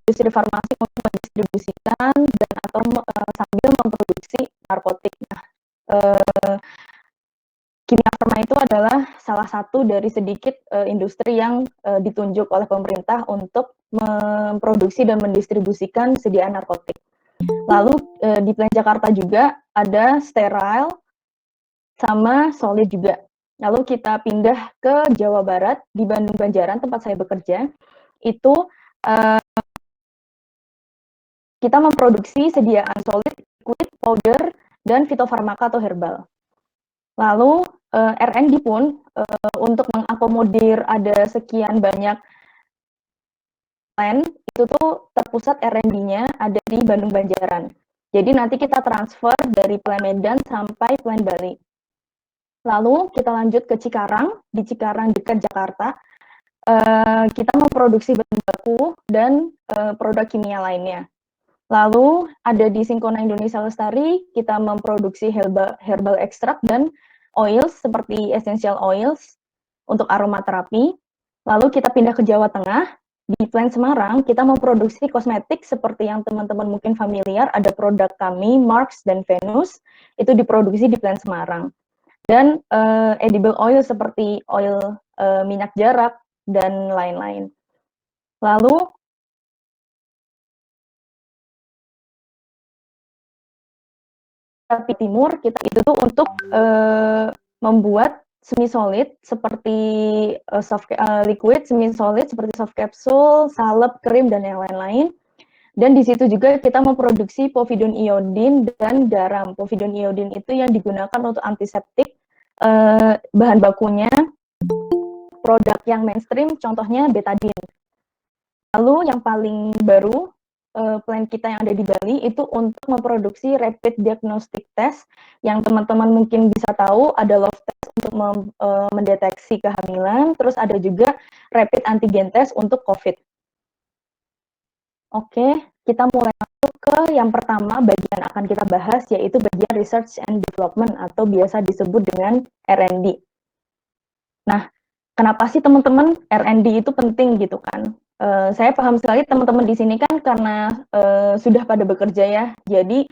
industri farmasi untuk mendistribusikan dan atau sambil memproduksi narkotik. Nah, Kimia Farma itu adalah salah satu dari sedikit industri yang ditunjuk oleh pemerintah untuk memproduksi dan mendistribusikan sediaan narkotik. Lalu di Plan Jakarta juga ada sterile sama solid juga. Lalu kita pindah ke Jawa Barat, di Bandung Banjaran tempat saya bekerja, itu kita memproduksi sediaan solid, liquid, powder, dan fitofarmaka atau herbal. Lalu R&D pun untuk mengakomodir ada sekian banyak plan, itu tuh terpusat R&D-nya ada di Bandung Banjaran. Jadi nanti kita transfer dari Plan Medan sampai Plan Bali. Lalu kita lanjut ke Cikarang, di Cikarang dekat Jakarta, kita memproduksi bahan baku dan produk kimia lainnya. Lalu ada di Singkona Indonesia Lestari, kita memproduksi herbal extract dan oils seperti essential oils untuk aromaterapi. Lalu kita pindah ke Jawa Tengah, di Plan Semarang kita memproduksi kosmetik seperti yang teman-teman mungkin familiar, ada produk kami, Marks dan Venus, itu diproduksi di Plan Semarang. Dan edible oil seperti oil minyak jarak dan lain-lain. Lalu tapi timur kita itu tuh untuk membuat semi solid seperti liquid, semi solid seperti soft capsule, salep, krim dan yang lain-lain. Dan di situ juga kita memproduksi povidone iodine dan garam. Povidone iodine itu yang digunakan untuk antiseptik. Bahan bakunya produk yang mainstream, contohnya betadine. Lalu yang paling baru plan kita yang ada di Bali itu untuk memproduksi rapid diagnostic test yang teman-teman mungkin bisa tahu ada love test untuk mendeteksi kehamilan, terus ada juga rapid antigen test untuk COVID. Oke, kita mulai masuk ke yang pertama bagian akan kita bahas yaitu bagian research and development atau biasa disebut dengan R&D. Nah, kenapa sih teman-teman R&D itu penting gitu kan? Saya paham sekali teman-teman di sini kan karena sudah pada bekerja ya, jadi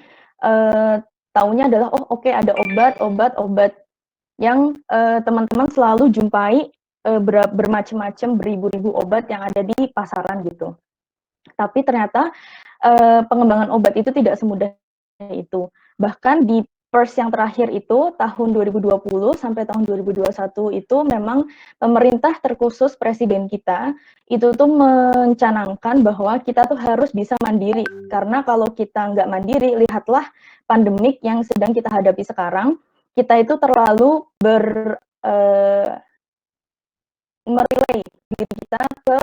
taunya adalah oh oke, ada obat yang teman-teman selalu jumpai bermacam-macam beribu-ribu obat yang ada di pasaran gitu. Tapi ternyata pengembangan obat itu tidak semudah itu. Bahkan di PERS yang terakhir itu tahun 2020 sampai tahun 2021 itu memang pemerintah terkhusus presiden kita itu tuh mencanangkan bahwa kita tuh harus bisa mandiri karena kalau kita nggak mandiri, lihatlah pandemik yang sedang kita hadapi sekarang, kita itu terlalu merelay diri kita ke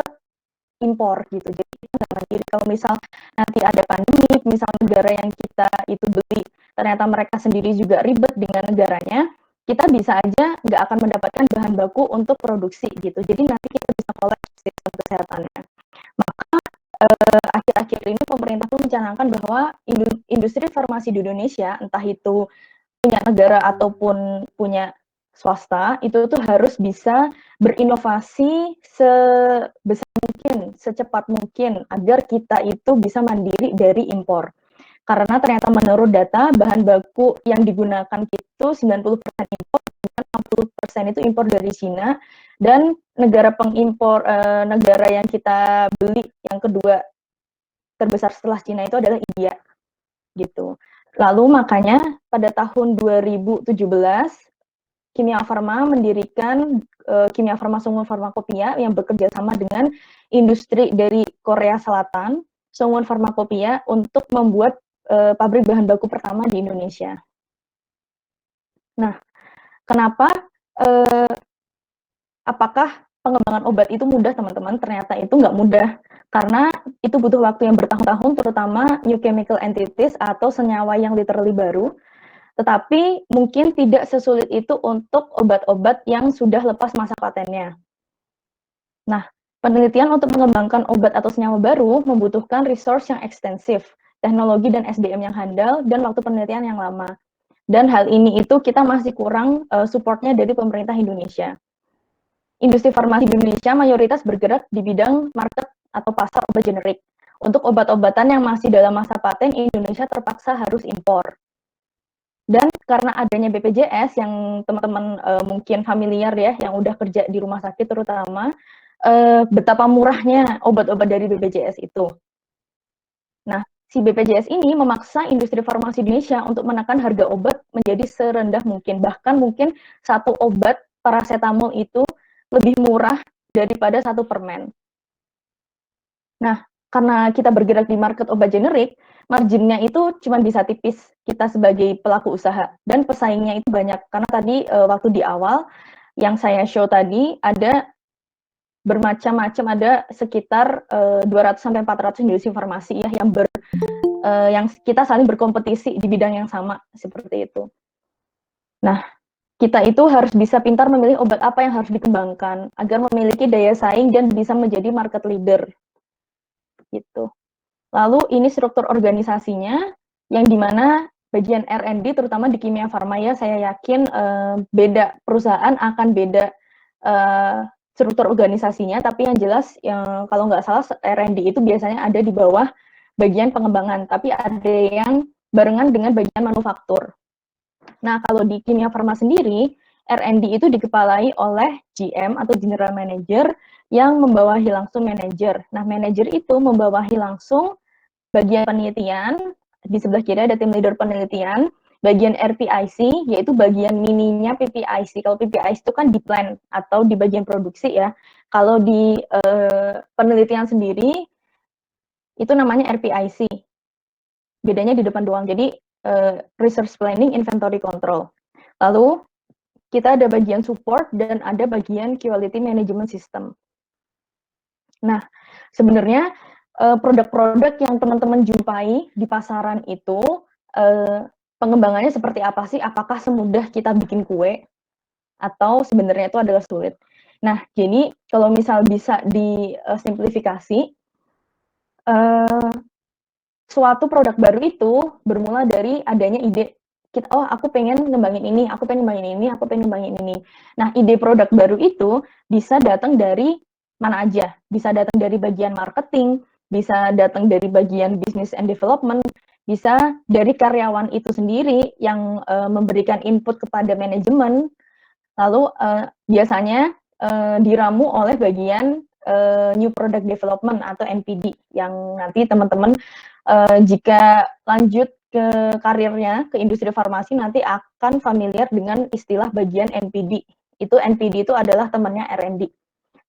impor gitu. Jadi kita nggak mandiri. Kalau misal nanti ada pandemi, misal negara yang kita itu beli, ternyata mereka sendiri juga ribet dengan negaranya, kita bisa aja nggak akan mendapatkan bahan baku untuk produksi gitu. Jadi nanti kita bisa kolaps sistem kesehatannya. Maka akhir-akhir ini pemerintah pun mencanangkan bahwa industri farmasi di Indonesia, entah itu punya negara ataupun punya swasta, itu tuh harus bisa berinovasi sebesar mungkin, secepat mungkin, agar kita itu bisa mandiri dari impor. Karena ternyata menurut data, bahan baku yang digunakan itu 90% impor, dan 60% itu impor dari Cina, dan negara pengimpor, negara yang kita beli yang kedua terbesar setelah Cina itu adalah India, gitu. Lalu makanya pada tahun 2017, Kimia Farma mendirikan Kimia Farma Sungun Farmakopia yang bekerja sama dengan industri dari Korea Selatan, Sungun Farmakopia, untuk membuat pabrik bahan baku pertama di Indonesia. Nah, kenapa? Apakah pengembangan obat itu mudah, teman-teman? Ternyata itu nggak mudah, karena itu butuh waktu yang bertahun-tahun, terutama new chemical entities atau senyawa yang literally baru. Tetapi mungkin tidak sesulit itu untuk obat-obat yang sudah lepas masa patennya. Nah, penelitian untuk mengembangkan obat atau senyawa baru membutuhkan resource yang ekstensif, teknologi dan SDM yang handal, dan waktu penelitian yang lama. Dan hal ini itu kita masih kurang supportnya dari pemerintah Indonesia. Industri farmasi di Indonesia mayoritas bergerak di bidang market atau pasar obat generik. Untuk obat-obatan yang masih dalam masa paten, Indonesia terpaksa harus impor. Dan karena adanya BPJS yang teman-teman mungkin familiar ya, yang udah kerja di rumah sakit terutama, betapa murahnya obat-obat dari BPJS itu. Nah, si BPJS ini memaksa industri farmasi Indonesia untuk menekan harga obat menjadi serendah mungkin. Bahkan mungkin satu obat paracetamol itu lebih murah daripada satu permen. Nah, karena kita bergerak di market obat generik, marginnya itu cuma bisa tipis kita sebagai pelaku usaha dan pesaingnya itu banyak. Karena tadi waktu di awal yang saya show tadi ada bermacam-macam, ada sekitar 200 sampai 400 industri farmasi ya yang kita saling berkompetisi di bidang yang sama seperti itu. Nah, kita itu harus bisa pintar memilih obat apa yang harus dikembangkan agar memiliki daya saing dan bisa menjadi market leader gitu. Lalu ini struktur organisasinya yang dimana bagian R&D terutama di kimia farma ya, saya yakin beda perusahaan akan beda struktur organisasinya, tapi yang jelas kalau nggak salah R&D itu biasanya ada di bawah bagian pengembangan, tapi ada yang barengan dengan bagian manufaktur. Nah, kalau di kimia farma sendiri, R&D itu dikepalai oleh GM atau General Manager yang membawahi langsung manajer. Nah, manajer itu membawahi langsung bagian penelitian, di sebelah kiri ada tim leader penelitian, bagian RPIC, yaitu bagian mininya PPIC. Kalau PPIC itu kan di plant atau di bagian produksi ya. Kalau di penelitian sendiri, itu namanya RPIC. Bedanya di depan doang. Jadi, Research Planning, Inventory Control. Lalu, kita ada bagian support dan ada bagian Quality Management System. Nah, sebenarnya produk-produk yang teman-teman jumpai di pasaran itu pengembangannya seperti apa sih? Apakah semudah kita bikin kue atau sebenarnya itu adalah sulit? Nah, jadi kalau misal bisa disimplifikasi, suatu produk baru itu bermula dari adanya ide. Oh, aku pengen ngembangin ini, aku pengen ngembangin ini, aku pengen ngembangin ini. Nah, ide produk baru itu bisa datang dari mana aja. Bisa datang dari bagian marketing, bisa datang dari bagian business and development, bisa dari karyawan itu sendiri yang memberikan input kepada manajemen. Lalu biasanya diramu oleh bagian New Product Development atau NPD yang nanti teman-teman jika lanjut ke karirnya ke industri farmasi nanti akan familiar dengan istilah bagian NPD. Itu NPD itu adalah temannya R&D.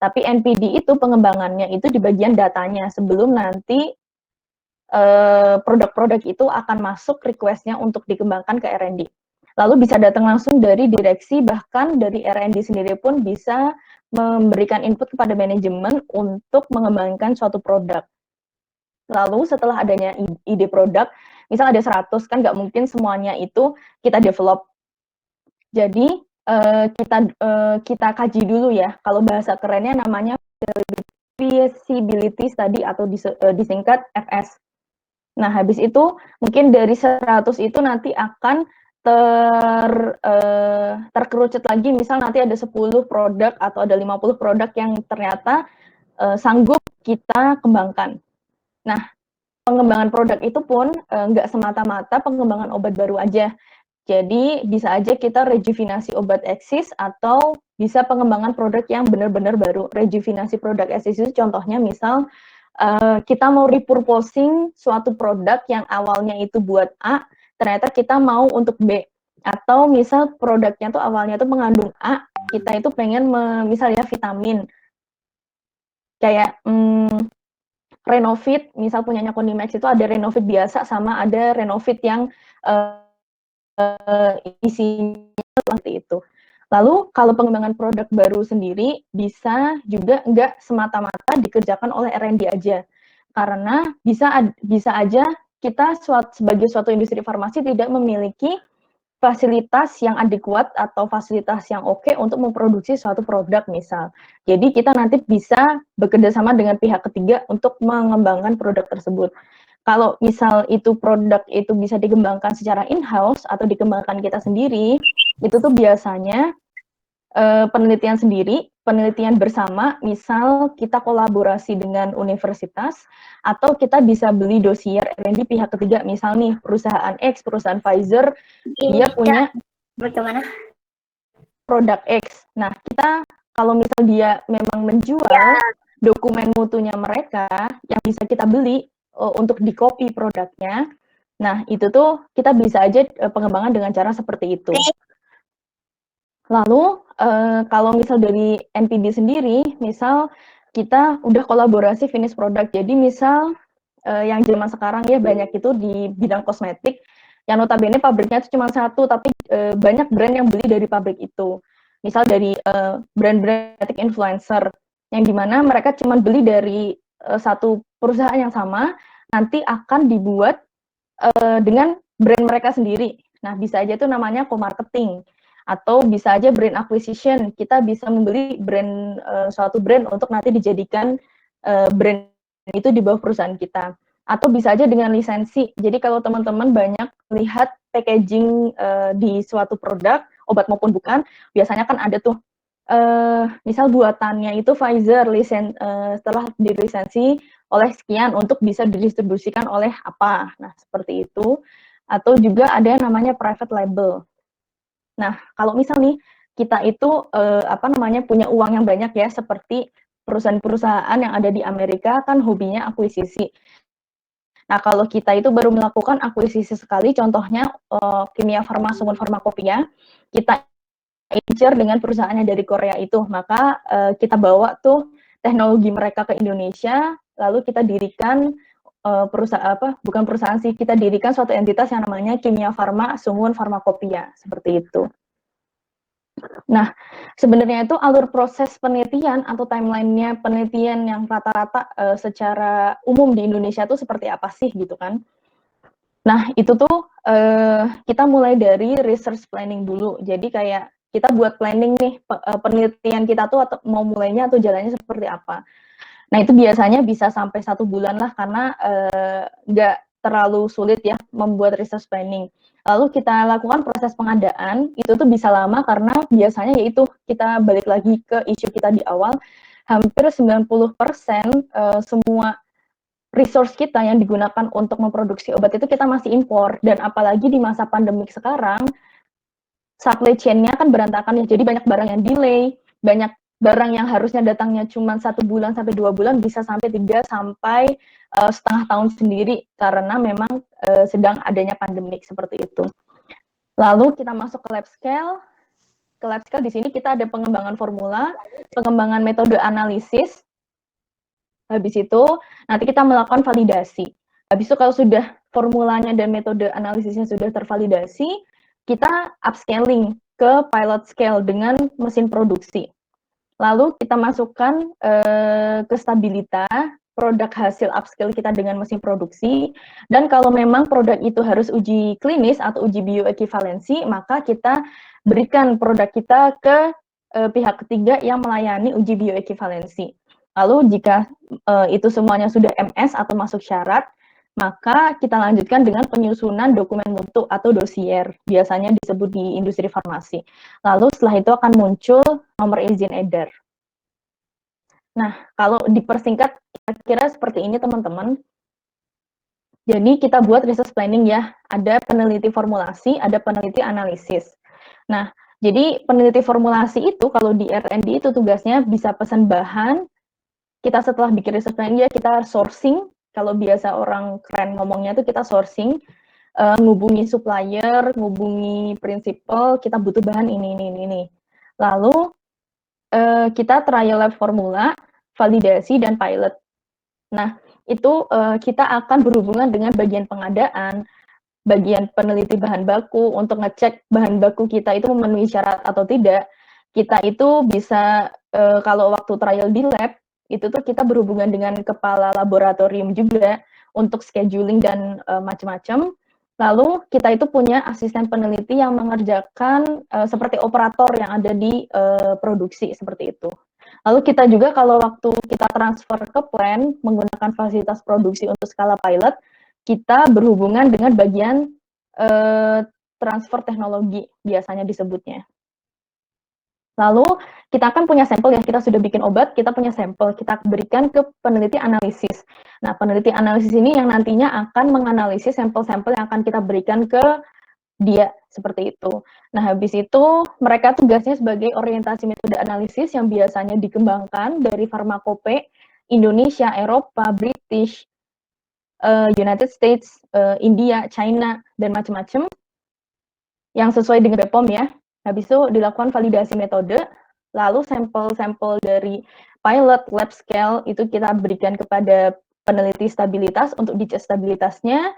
Tapi NPD itu pengembangannya itu di bagian datanya sebelum nanti produk-produk itu akan masuk request-nya untuk dikembangkan ke R&D. Lalu bisa datang langsung dari direksi, bahkan dari R&D sendiri pun bisa memberikan input kepada manajemen untuk mengembangkan suatu produk. Lalu setelah adanya ide produk, misal ada 100, kan nggak mungkin semuanya itu kita develop. Jadi kita kaji dulu ya, kalau bahasa kerennya namanya feasibility study atau disingkat FS. Nah, habis itu mungkin dari 100 itu nanti akan terkerucut lagi, misal nanti ada 10 produk atau ada 50 produk yang ternyata sanggup kita kembangkan. Nah, pengembangan produk itu pun nggak semata-mata pengembangan obat baru aja. Jadi bisa aja kita rejuvenasi obat eksis atau bisa pengembangan produk yang benar-benar baru. Rejuvenasi produk eksis itu contohnya misal kita mau repurposing suatu produk yang awalnya itu buat A, ternyata kita mau untuk B. Atau misal produknya tuh awalnya tuh mengandung A, kita itu pengen misalnya vitamin. Kayak Renovit, misal punyanya Konimax itu ada Renovit biasa sama ada Renovit yang isinya seperti itu. Lalu kalau pengembangan produk baru sendiri bisa juga nggak semata-mata dikerjakan oleh R&D aja. Karena bisa aja kita sebagai suatu industri farmasi tidak memiliki fasilitas yang adekuat atau fasilitas yang oke untuk memproduksi suatu produk misal. Jadi kita nanti bisa bekerja sama dengan pihak ketiga untuk mengembangkan produk tersebut. Kalau misal itu produk itu bisa dikembangkan secara in-house atau dikembangkan kita sendiri, itu tuh biasanya penelitian sendiri, penelitian bersama, misal kita kolaborasi dengan universitas, atau kita bisa beli dosier R&D pihak ketiga, misal nih perusahaan X, perusahaan Pfizer, dia punya bagaimana produk X. Nah, kita kalau misal dia memang menjual dokumen mutunya mereka yang bisa kita beli untuk di-copy produknya, nah itu tuh kita bisa aja pengembangan dengan cara seperti itu. Lalu kalau misal dari NPD sendiri, misal kita udah kolaborasi finish product. Jadi misal yang zaman sekarang ya banyak itu di bidang kosmetik, yang notabene pabriknya itu cuma satu, tapi banyak brand yang beli dari pabrik itu. Misal dari brand-brand influencer, yang dimana mereka cuma beli dari satu perusahaan yang sama, nanti akan dibuat dengan brand mereka sendiri. Nah, bisa aja itu namanya co-marketing atau bisa aja brand acquisition. Kita bisa membeli brand suatu brand untuk nanti dijadikan brand itu di bawah perusahaan kita. Atau bisa aja dengan lisensi. Jadi kalau teman-teman banyak lihat packaging di suatu produk, obat maupun bukan, biasanya kan ada tuh misal buatannya itu Pfizer setelah dilisensi oleh sekian untuk bisa didistribusikan oleh apa. Nah, seperti itu. Atau juga ada yang namanya private label. Nah, kalau misal nih kita itu punya uang yang banyak ya, seperti perusahaan-perusahaan yang ada di Amerika kan hobinya akuisisi. Nah, kalau kita itu baru melakukan akuisisi sekali, contohnya Kimia Farma, Sungun Farmakopia, kita incer dengan perusahaannya dari Korea itu, maka kita bawa tuh teknologi mereka ke Indonesia, lalu kita dirikan bukan perusahaan sih, kita dirikan suatu entitas yang namanya Kimia Farma Sungun Farmakopia, seperti itu. Nah, sebenarnya itu alur proses penelitian atau timeline-nya penelitian yang rata-rata secara umum di Indonesia itu seperti apa sih gitu kan. Nah, itu tuh kita mulai dari research planning dulu. Jadi kayak kita buat planning nih penelitian kita tuh atau mau mulainya atau jalannya seperti apa. Nah, itu biasanya bisa sampai 1 bulan lah karena nggak terlalu sulit ya membuat research planning. Lalu kita lakukan proses pengadaan, itu tuh bisa lama karena biasanya yaitu kita balik lagi ke isu kita di awal, hampir 90% semua resource kita yang digunakan untuk memproduksi obat itu kita masih impor, dan apalagi di masa pandemik sekarang, supply chain-nya kan berantakan ya, jadi banyak barang yang delay, banyak barang yang harusnya datangnya cuma 1 bulan sampai 2 bulan bisa sampai 3 sampai setengah tahun sendiri karena memang sedang adanya pandemik seperti itu. Lalu kita masuk ke lab scale. Ke lab scale di sini kita ada pengembangan formula, pengembangan metode analisis. Habis itu nanti kita melakukan validasi. Habis itu kalau sudah formulanya dan metode analisisnya sudah tervalidasi, kita upscaling ke pilot scale dengan mesin produksi. Lalu kita masukkan ke stabilita produk hasil upscale kita dengan mesin produksi, dan kalau memang produk itu harus uji klinis atau uji bioekivalensi, maka kita berikan produk kita ke pihak ketiga yang melayani uji bioekivalensi. Lalu jika itu semuanya sudah MS atau masuk syarat, maka kita lanjutkan dengan penyusunan dokumen mutu atau dosier, biasanya disebut di industri farmasi. Lalu setelah itu akan muncul nomor izin edar. Nah, kalau dipersingkat kira-kira seperti ini teman-teman. Jadi kita buat research planning ya, ada peneliti formulasi, ada peneliti analisis. Nah, jadi peneliti formulasi itu kalau di R&D itu tugasnya bisa pesan bahan, kita setelah bikin research planning ya kita sourcing, kalau biasa orang keren ngomongnya itu kita sourcing, ngubungi supplier, ngubungi prinsipal, kita butuh bahan ini. Lalu kita trial lab formula, validasi, dan pilot. Nah, itu kita akan berhubungan dengan bagian pengadaan, bagian peneliti bahan baku, untuk ngecek bahan baku kita itu memenuhi syarat atau tidak. Kita itu bisa, kalau waktu trial di lab, itu tuh kita berhubungan dengan kepala laboratorium juga, untuk scheduling dan macam-macam. Lalu kita itu punya asisten peneliti yang mengerjakan seperti operator yang ada di produksi, seperti itu. Lalu kita juga kalau waktu kita transfer ke plant menggunakan fasilitas produksi untuk skala pilot, kita berhubungan dengan bagian transfer teknologi biasanya disebutnya. Lalu kita kan punya sampel ya, kita sudah bikin obat, kita punya sampel, kita berikan ke peneliti analisis. Nah, peneliti analisis ini yang nantinya akan menganalisis sampel-sampel yang akan kita berikan ke dia, seperti itu. Nah, habis itu mereka tugasnya sebagai orientasi metode analisis yang biasanya dikembangkan dari Farmakope, Indonesia, Eropa, British, United States, India, China, dan macam-macam yang sesuai dengan BPOM ya. Habis itu dilakukan validasi metode, lalu sampel-sampel dari pilot, lab scale itu kita berikan kepada peneliti stabilitas untuk dicek stabilitasnya.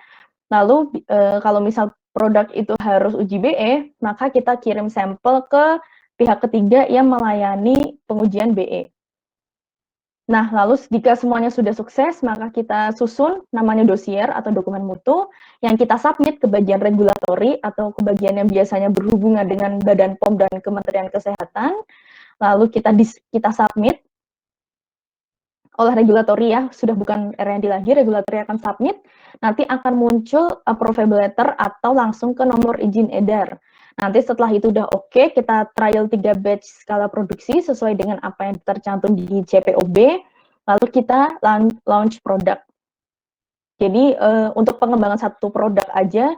Lalu kalau misal produk itu harus uji BE, maka kita kirim sampel ke pihak ketiga yang melayani pengujian BE. Nah, lalu jika semuanya sudah sukses, maka kita susun namanya dosier atau dokumen mutu yang kita submit ke bagian regulatori atau ke bagian yang biasanya berhubungan dengan Badan POM dan Kementerian Kesehatan. Lalu kita submit oleh regulatori ya, sudah bukan R&D lagi, regulatori akan submit, nanti akan muncul approvable letter atau langsung ke nomor izin edar. Nanti setelah itu udah oke, kita trial 3 batch skala produksi sesuai dengan apa yang tercantum di CPOB, lalu kita launch produk. Jadi untuk pengembangan satu produk aja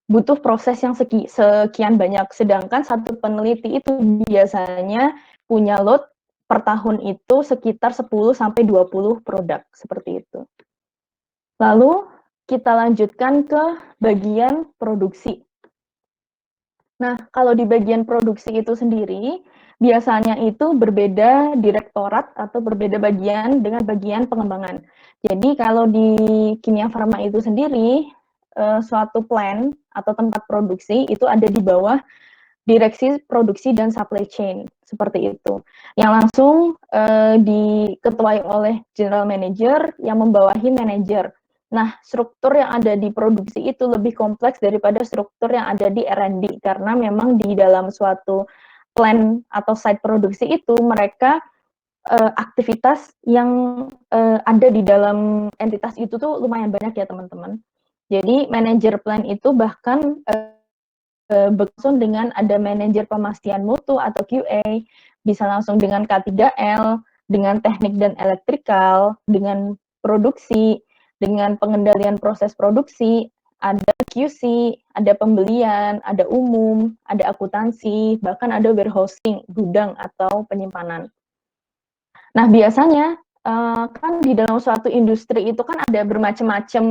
butuh proses yang sekian banyak, sedangkan satu peneliti itu biasanya punya load per tahun itu sekitar 10-20 produk, seperti itu. Lalu kita lanjutkan ke bagian produksi. Nah, kalau di bagian produksi itu sendiri, biasanya itu berbeda direktorat atau berbeda bagian dengan bagian pengembangan. Jadi kalau di kimia farma itu sendiri, suatu plant atau tempat produksi itu ada di bawah direksi produksi dan supply chain, seperti itu. Yang langsung diketuai oleh general manager yang membawahi manager. Nah, struktur yang ada di produksi itu lebih kompleks daripada struktur yang ada di R&D, karena memang di dalam suatu plant atau site produksi itu mereka aktivitas yang ada di dalam entitas itu tuh lumayan banyak ya teman-teman. Jadi manajer plant itu bahkan langsung dengan ada manajer pemastian mutu atau QA, bisa langsung dengan K3L, dengan teknik dan elektrikal, dengan produksi, dengan pengendalian proses produksi, ada QC, ada pembelian, ada umum, ada akuntansi, bahkan ada warehousing, gudang atau penyimpanan. Nah, biasanya kan di dalam suatu industri itu kan ada bermacam-macam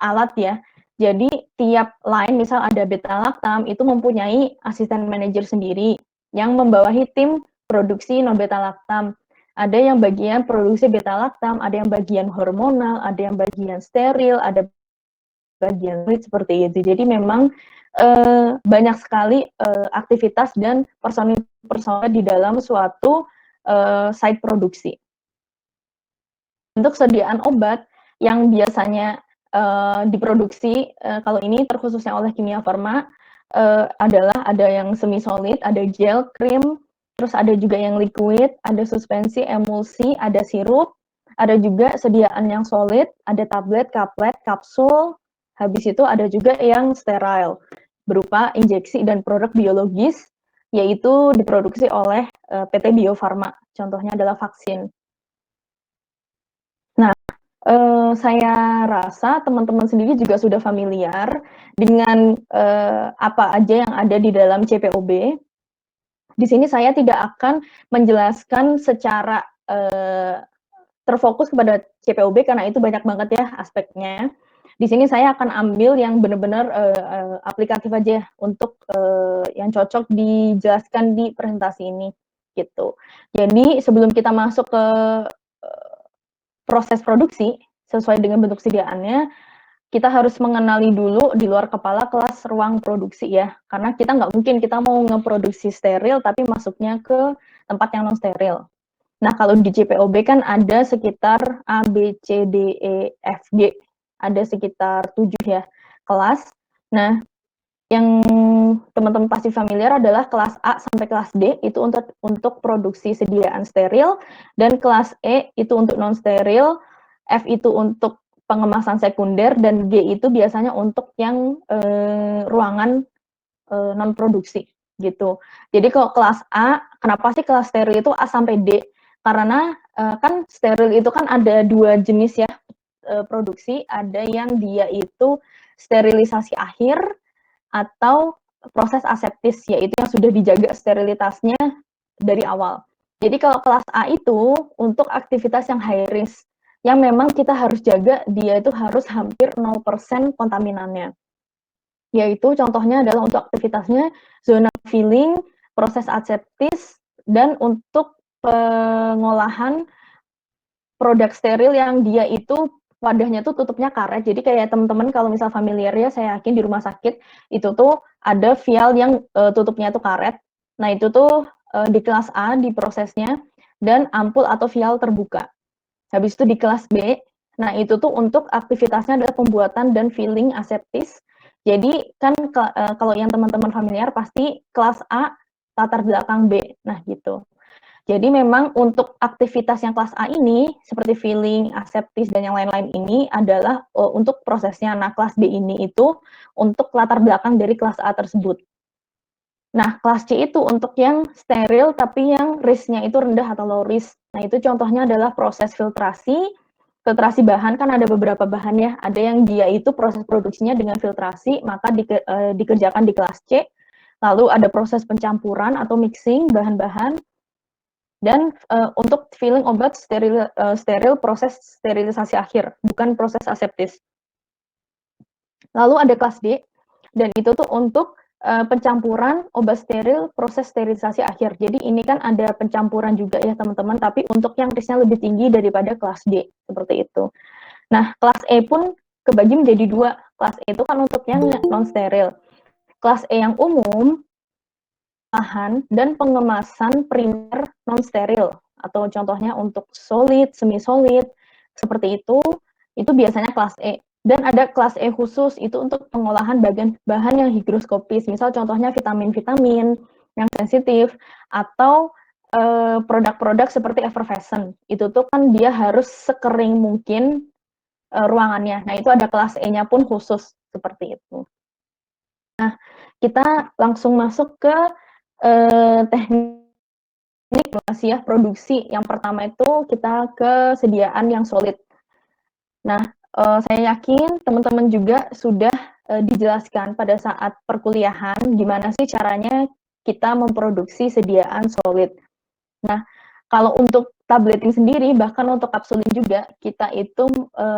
alat ya. Jadi tiap line misal ada beta lactam itu mempunyai asisten manajer sendiri yang membawahi tim produksi non beta lactam. Ada yang bagian produksi beta lactam, ada yang bagian hormonal, ada yang bagian steril, ada bagian seperti itu. Jadi memang banyak sekali aktivitas dan personil di dalam suatu site produksi. Untuk sediaan obat yang biasanya diproduksi kalau ini terkhususnya oleh kimia farma adalah ada yang semi solid, ada gel, krim, terus ada juga yang liquid, ada suspensi, emulsi, ada sirup, ada juga sediaan yang solid, ada tablet, kaplet, kapsul, habis itu ada juga yang sterile berupa injeksi dan produk biologis yaitu diproduksi oleh PT Bio Farma, contohnya adalah vaksin. Nah, saya rasa teman-teman sendiri juga sudah familiar dengan apa aja yang ada di dalam CPOB. Di sini saya tidak akan menjelaskan secara terfokus kepada CPOB karena itu banyak banget ya aspeknya. Di sini saya akan ambil yang benar-benar aplikatif aja untuk yang cocok dijelaskan di presentasi ini gitu. Jadi sebelum kita masuk ke proses produksi sesuai dengan bentuk sediaannya, kita harus mengenali dulu di luar kepala kelas ruang produksi ya, karena kita nggak mungkin kita mau ngeproduksi steril tapi masuknya ke tempat yang non steril. Nah, kalau di CPOB kan ada sekitar A, B, C, D, E, F, G. Ada sekitar 7 ya kelas. Nah, yang teman-teman pasti familiar adalah kelas A sampai kelas D itu untuk produksi sediaan steril, dan kelas E itu untuk non steril, F itu untuk pengemasan sekunder, dan G itu biasanya untuk yang ruangan non produksi gitu. Jadi kalau kelas A, kenapa sih kelas steril itu A sampai D? Karena kan steril itu kan ada 2 jenis ya produksi, ada yang dia itu sterilisasi akhir atau proses aseptis, yaitu yang sudah dijaga sterilitasnya dari awal. Jadi kalau kelas A itu untuk aktivitas yang high risk, yang memang kita harus jaga dia itu harus hampir 0% kontaminannya. Yaitu contohnya adalah untuk aktivitasnya zona filling, proses aseptis, dan untuk pengolahan produk steril yang dia itu wadahnya tuh tutupnya karet. Jadi kayak teman-teman kalau misal familiar ya, saya yakin di rumah sakit itu tuh ada vial yang tutupnya tuh karet. Nah itu tuh di kelas A di prosesnya, dan ampul atau vial terbuka. Habis itu di kelas B, nah itu tuh untuk aktivitasnya adalah pembuatan dan filling aseptis. Jadi kan kalau yang teman-teman familiar pasti kelas A latar belakang B. Nah gitu. Jadi memang untuk aktivitas yang kelas A ini, seperti filling, aseptis, dan yang lain-lain ini adalah untuk prosesnya. Nah, kelas B ini itu untuk latar belakang dari kelas A tersebut. Nah, kelas C itu untuk yang steril, tapi yang risk-nya itu rendah atau low risk. Nah, itu contohnya adalah proses filtrasi. Filtrasi bahan kan ada beberapa bahan ya. Ada yang dia itu proses produksinya dengan filtrasi, maka dikerjakan di kelas C. Lalu ada proses pencampuran atau mixing bahan-bahan, dan untuk filling obat steril proses sterilisasi akhir, bukan proses aseptis. Lalu ada kelas D, dan itu tuh untuk pencampuran obat steril proses sterilisasi akhir. Jadi ini kan ada pencampuran juga ya teman-teman, tapi untuk yang risknya lebih tinggi daripada kelas D, seperti itu. Nah, kelas E pun kebagi menjadi 2. Kelas E itu kan untuk yang non-steril. Kelas E yang umum, bahan dan pengemasan primer non-steril, atau contohnya untuk solid, semi-solid, seperti itu biasanya kelas E. Dan ada kelas E khusus, itu untuk pengolahan bahan yang higroskopis, misal contohnya vitamin-vitamin yang sensitif, atau produk-produk seperti effervescent, itu tuh kan dia harus sekering mungkin ruangannya. Nah, itu ada kelas E-nya pun khusus, seperti itu. Nah, kita langsung masuk ke teknik produksi. Yang pertama itu kita kesediaan yang solid. Nah, saya yakin teman-teman juga sudah dijelaskan pada saat perkuliahan gimana sih caranya kita memproduksi sediaan solid. Nah, kalau untuk tableting sendiri, bahkan untuk kapsulin juga, kita itu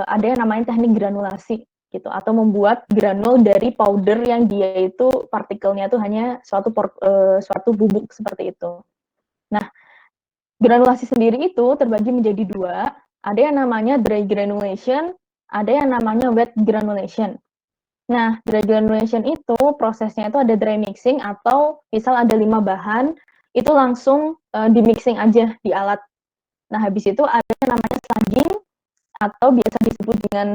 ada yang namanya teknik granulasi gitu, atau membuat granul dari powder yang dia itu partikelnya itu hanya suatu bubuk seperti itu. Nah, granulasi sendiri itu terbagi menjadi 2, ada yang namanya dry granulation, ada yang namanya wet granulation. Nah, dry granulation itu prosesnya itu ada dry mixing, atau misal ada 5 bahan, itu langsung di mixing aja di alat. Nah, habis itu ada yang namanya slugging, atau biasa disebut dengan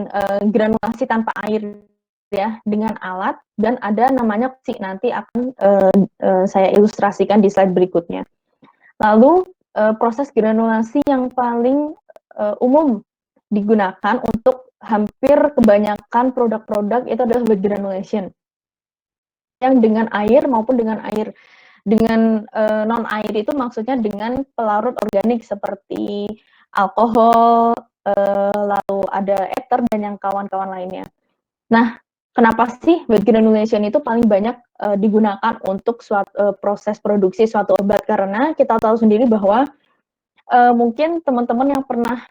granulasi tanpa air ya, dengan alat, dan ada namanya nanti akan saya ilustrasikan di slide berikutnya. Lalu proses granulasi yang paling umum digunakan untuk hampir kebanyakan produk-produk itu adalah wet granulation, yang dengan air maupun dengan air. Dengan non air itu maksudnya dengan pelarut organik seperti alkohol, lalu ada ether dan yang kawan-kawan lainnya. Nah, kenapa sih wet granulation itu paling banyak digunakan untuk proses produksi suatu obat? Karena kita tahu sendiri bahwa mungkin teman-teman yang pernah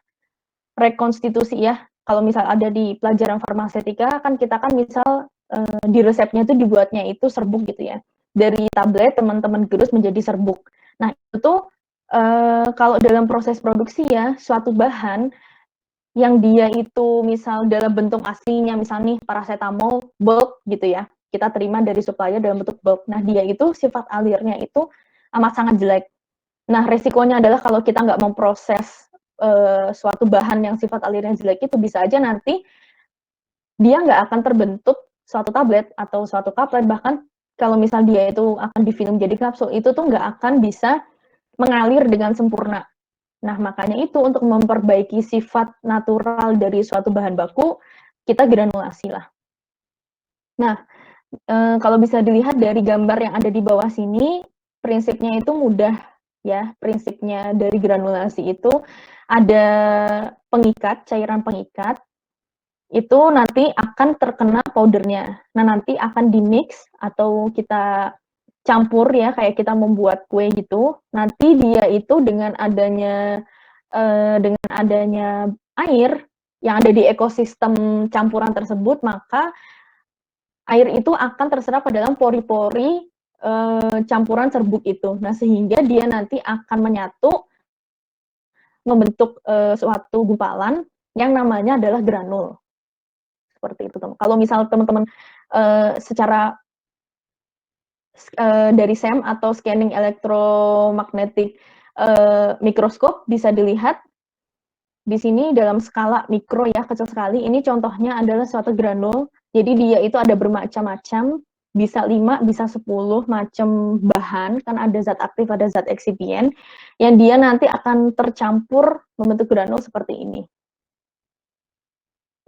rekonstitusi ya, kalau misal ada di pelajaran farmasetika kan kita kan misal di resepnya itu dibuatnya itu serbuk gitu ya. Dari tablet teman-teman gerus menjadi serbuk. Nah, itu tuh kalau dalam proses produksi ya, suatu bahan yang dia itu misal dalam bentuk aslinya, misal nih paracetamol bulk gitu ya, kita terima dari supplier dalam bentuk bulk. Nah, dia itu sifat alirnya itu amat sangat jelek. Nah, resikonya adalah kalau kita nggak memproses suatu bahan yang sifat alirnya jelek itu, bisa aja nanti dia nggak akan terbentuk suatu tablet atau suatu kaplet, bahkan kalau misal dia itu akan di-film jadi kapsul, itu tuh nggak akan bisa mengalir dengan sempurna. Nah, makanya itu untuk memperbaiki sifat natural dari suatu bahan baku, kita granulasi lah. Nah, Kalau bisa dilihat dari gambar yang ada di bawah sini, prinsipnya itu mudah ya. Prinsipnya dari granulasi itu ada pengikat, cairan pengikat, itu nanti akan terkena powdernya. Nah, nanti akan di-mix atau kita campur ya, kayak kita membuat kue gitu. Nanti dia itu dengan adanya air yang ada di ekosistem campuran tersebut, maka air itu akan terserap ke dalam pori-pori campuran serbuk itu. Nah, sehingga dia nanti akan menyatu membentuk suatu gumpalan yang namanya adalah granul. Seperti itu, teman. Kalau misal teman-teman secara dari SEM atau scanning elektromagnetic mikroskop bisa dilihat di sini dalam skala mikro ya, kecil sekali. Ini contohnya adalah suatu granul. Jadi dia itu ada bermacam-macam, bisa 5, bisa 10 macam bahan, kan ada zat aktif, ada zat eksipien, yang dia nanti akan tercampur membentuk granul seperti ini.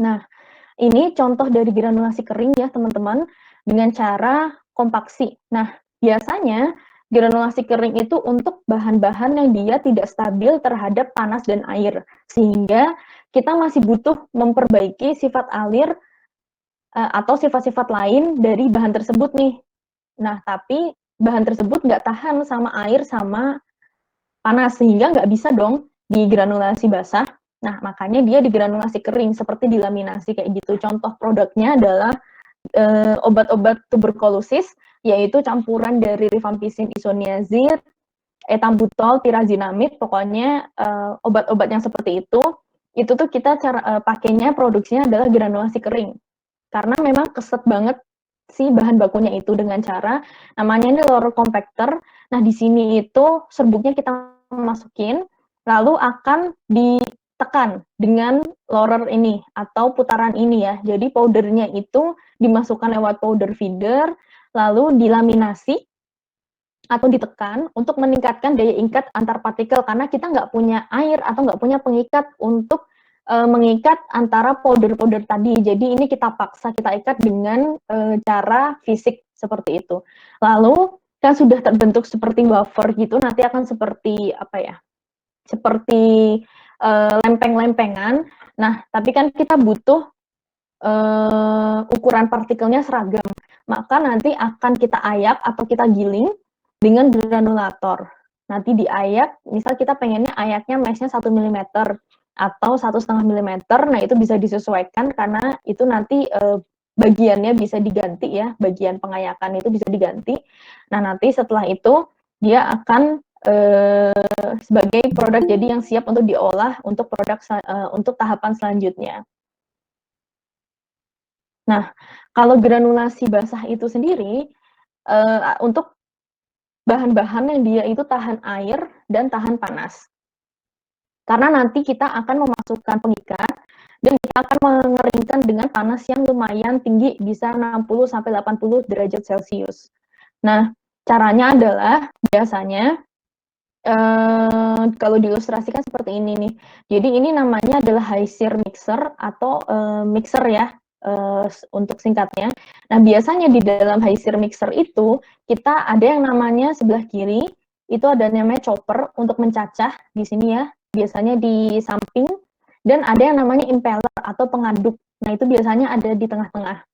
Nah, ini contoh dari granulasi kering ya teman-teman, dengan cara kompaksi. Nah, biasanya granulasi kering itu untuk bahan-bahan yang dia tidak stabil terhadap panas dan air, sehingga kita masih butuh memperbaiki sifat alir atau sifat-sifat lain dari bahan tersebut nih. Nah, tapi bahan tersebut nggak tahan sama air sama panas, sehingga nggak bisa dong digranulasi basah. Nah, makanya dia digranulasi kering, seperti dilaminasi kayak gitu. Contoh produknya adalah obat-obat tuberkulosis, yaitu campuran dari rifampicin, isoniazid, etambutol, pirazinamid, pokoknya obat-obat yang seperti itu tuh kita pakainya produksinya adalah granulasi kering. Karena memang keset banget si bahan bakunya itu dengan cara namanya ini lorer compactor. Nah, di sini itu serbuknya kita masukin, lalu akan ditekan dengan lorer ini atau putaran ini ya. Jadi powdernya itu dimasukkan lewat powder feeder, lalu dilaminasi atau ditekan untuk meningkatkan daya ikat antar partikel, karena kita nggak punya air atau nggak punya pengikat untuk mengikat antara powder-powder tadi. Jadi ini kita paksa kita ikat dengan cara fisik seperti itu. Lalu kan sudah terbentuk seperti wafer gitu, nanti akan seperti apa ya? Seperti lempeng-lempengan. Nah, tapi kan kita butuh ukuran partikelnya seragam. Maka nanti akan kita ayak atau kita giling dengan granulator. Nanti diayak, misal kita pengennya ayaknya max-nya 1 mm atau 1,5 mm, nah itu bisa disesuaikan karena itu nanti bagiannya bisa diganti ya, bagian pengayakan itu bisa diganti. Nah, nanti setelah itu dia akan sebagai produk jadi yang siap untuk diolah untuk produk untuk tahapan selanjutnya. Nah, kalau granulasi basah itu sendiri untuk bahan-bahan yang dia itu tahan air dan tahan panas. Karena nanti kita akan memasukkan pengikat dan kita akan mengeringkan dengan panas yang lumayan tinggi, bisa 60 sampai 80 derajat Celcius. Nah, caranya adalah biasanya kalau diilustrasikan seperti ini nih. Jadi ini namanya adalah high sear mixer atau mixer ya untuk singkatnya. Nah, biasanya di dalam high sear mixer itu kita ada yang namanya sebelah kiri itu ada namanya chopper untuk mencacah di sini ya. Biasanya di samping, dan ada yang namanya impeller atau pengaduk. Nah, itu biasanya ada di tengah-tengah.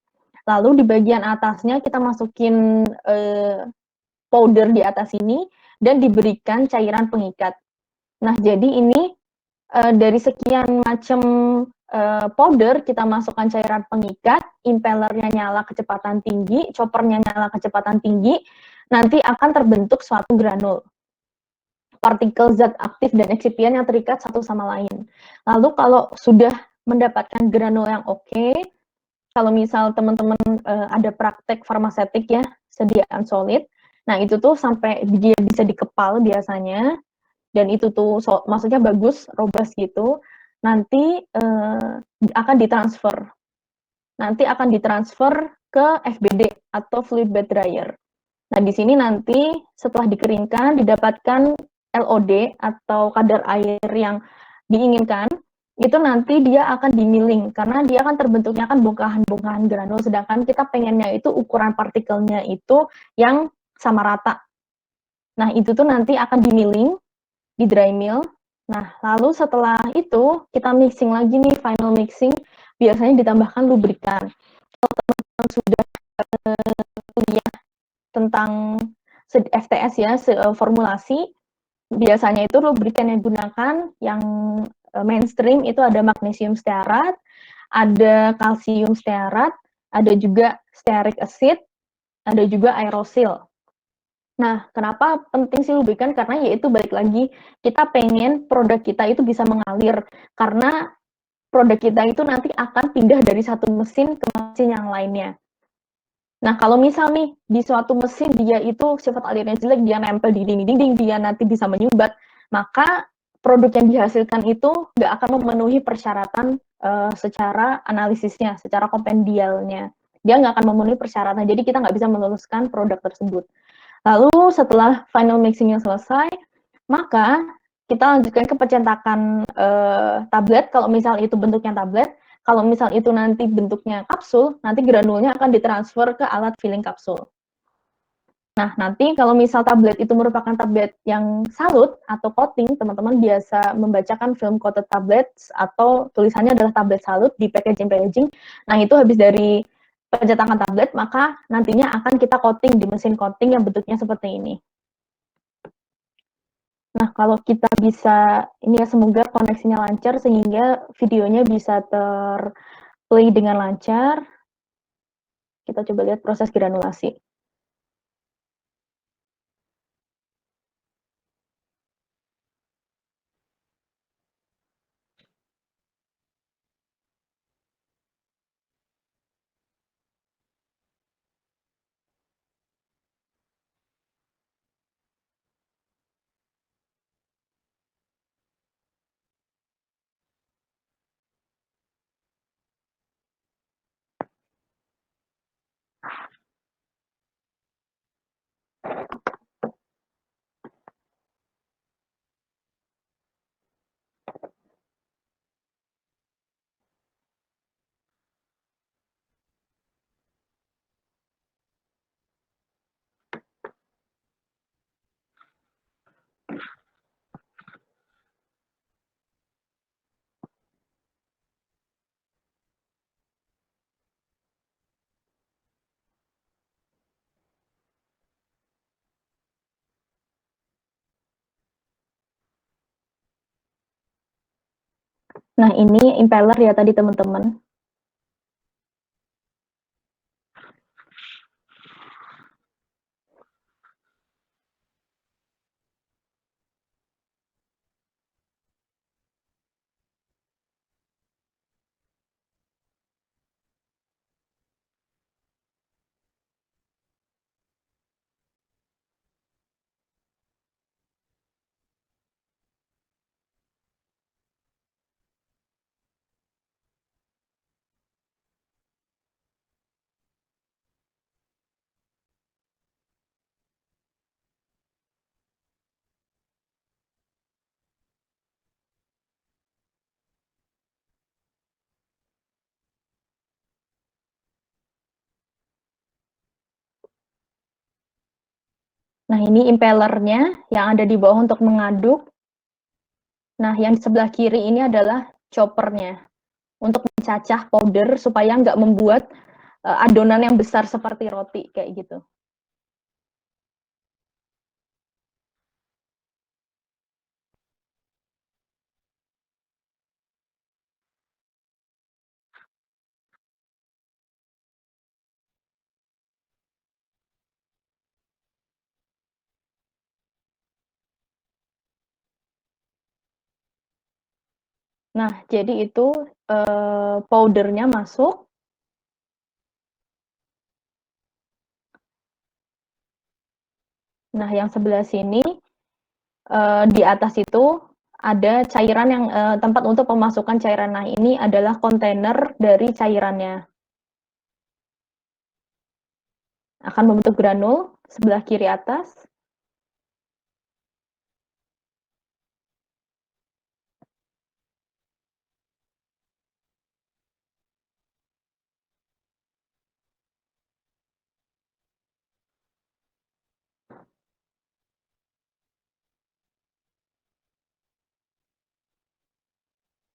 Lalu di bagian atasnya kita masukin powder di atas ini dan diberikan cairan pengikat. Nah, jadi ini dari sekian macam powder kita masukkan cairan pengikat, impellernya nyala kecepatan tinggi, choppernya nyala kecepatan tinggi, nanti akan terbentuk suatu granul. Partikel zat aktif dan eksipien yang terikat satu sama lain. Lalu kalau sudah mendapatkan granul yang oke, kalau misal teman-teman ada praktek farmasetik ya, sediaan solid, nah itu tuh sampai dia bisa dikepal biasanya, dan itu tuh maksudnya bagus, robust gitu, nanti akan ditransfer. Nanti akan ditransfer ke FBD atau fluid bed dryer. Nah, di sini nanti setelah dikeringkan didapatkan LOD atau kadar air yang diinginkan, itu nanti dia akan di-milling, karena dia kan terbentuknya kan bongkahan-bongkahan granul, sedangkan kita pengennya itu ukuran partikelnya itu yang sama rata. Nah, itu tuh nanti akan di-milling, di dry mill. Nah, lalu setelah itu kita mixing lagi nih, final mixing, biasanya ditambahkan lubrikan. Kalau teman-teman sudah kuliah tentang FTS ya, formulasi, biasanya itu lubrikan yang digunakan yang mainstream itu ada magnesium stearat, ada kalsium stearat, ada juga stearic acid, ada juga aerosil. Nah, kenapa penting sih lubrikan? Karena yaitu balik lagi, kita pengen produk kita itu bisa mengalir. Karena produk kita itu nanti akan pindah dari satu mesin ke mesin yang lainnya. Nah, kalau misal nih, di suatu mesin dia itu sifat alirnya jelek, dia nempel di dinding-dinding, dia nanti bisa menyumbat, maka produk yang dihasilkan itu nggak akan memenuhi persyaratan secara analisisnya, secara kompendialnya. Dia nggak akan memenuhi persyaratan, jadi kita nggak bisa meluluskan produk tersebut. Lalu setelah final mixingnya selesai, maka kita lanjutkan ke pencetakan tablet. Kalau misal itu bentuknya tablet, kalau misal itu nanti bentuknya kapsul, nanti granulnya akan ditransfer ke alat filling kapsul. Nah, nanti kalau misal tablet itu merupakan tablet yang salut atau coating, teman-teman biasa membacakan film coated tablets atau tulisannya adalah tablet salut di packaging. Nah, itu habis dari pencetakan tablet, maka nantinya akan kita coating di mesin coating yang bentuknya seperti ini. Nah, kalau kita bisa, ini ya semoga koneksinya lancar sehingga videonya bisa terplay dengan lancar. Kita coba lihat proses granulasi. Nah, ini impeller ya tadi teman-teman. Nah, ini impellernya yang ada di bawah untuk mengaduk. Nah, yang di sebelah kiri ini adalah choppernya untuk mencacah powder supaya nggak membuat adonan yang besar seperti roti kayak gitu. Nah, jadi itu powdernya masuk. Nah, yang sebelah sini di atas itu ada cairan yang tempat untuk pemasukan cairan. Nah, ini adalah kontainer dari cairannya. Akan membentuk granul sebelah kiri atas.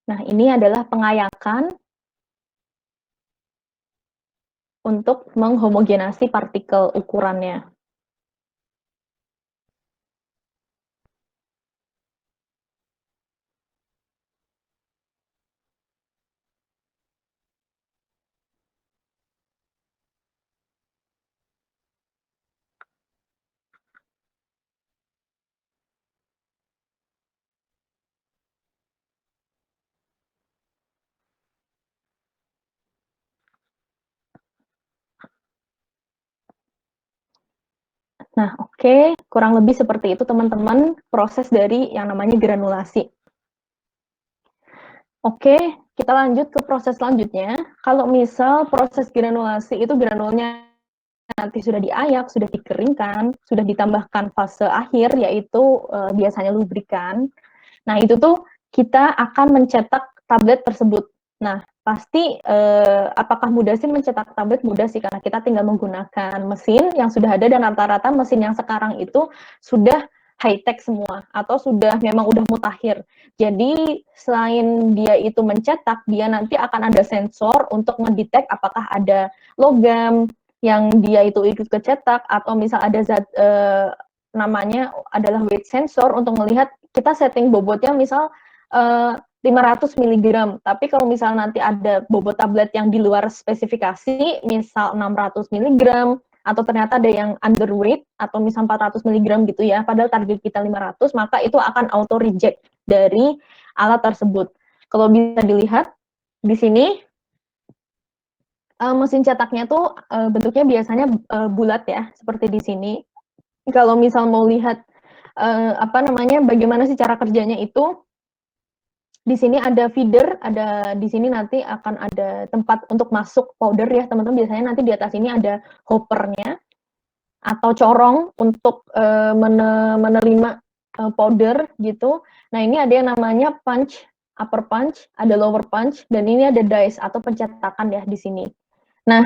Nah, ini adalah pengayakan untuk menghomogenasi partikel ukurannya. Nah, oke, kurang lebih seperti itu teman-teman proses dari yang namanya granulasi. Oke, kita lanjut ke proses selanjutnya. Kalau misal proses granulasi itu granulnya nanti sudah diayak, sudah dikeringkan, sudah ditambahkan fase akhir yaitu biasanya lubrikan. Nah, itu tuh kita akan mencetak tablet tersebut. Nah, pasti apakah mudah sih mencetak tablet? Mudah sih, karena kita tinggal menggunakan mesin yang sudah ada, dan rata-rata mesin yang sekarang itu sudah high-tech semua, atau sudah memang udah mutakhir. Jadi, selain dia itu mencetak, dia nanti akan ada sensor untuk mendetek apakah ada logam yang dia itu ikut kecetak, atau misal ada zat namanya adalah weight sensor untuk melihat kita setting bobotnya misal 500 mg, tapi kalau misal nanti ada bobot tablet yang di luar spesifikasi, misal 600 mg, atau ternyata ada yang underweight, atau misal 400 mg gitu ya, padahal target kita 500, maka itu akan auto reject dari alat tersebut. Kalau bisa dilihat di sini, mesin cetaknya tuh bentuknya biasanya bulat ya, seperti di sini. Kalau misal mau lihat bagaimana sih cara kerjanya itu, di sini ada feeder, ada di sini nanti akan ada tempat untuk masuk powder ya teman-teman. Biasanya nanti di atas ini ada hoppernya atau corong untuk menerima powder gitu. Nah, ini ada yang namanya punch, upper punch, ada lower punch, dan ini ada dice atau pencetakan ya di sini. Nah,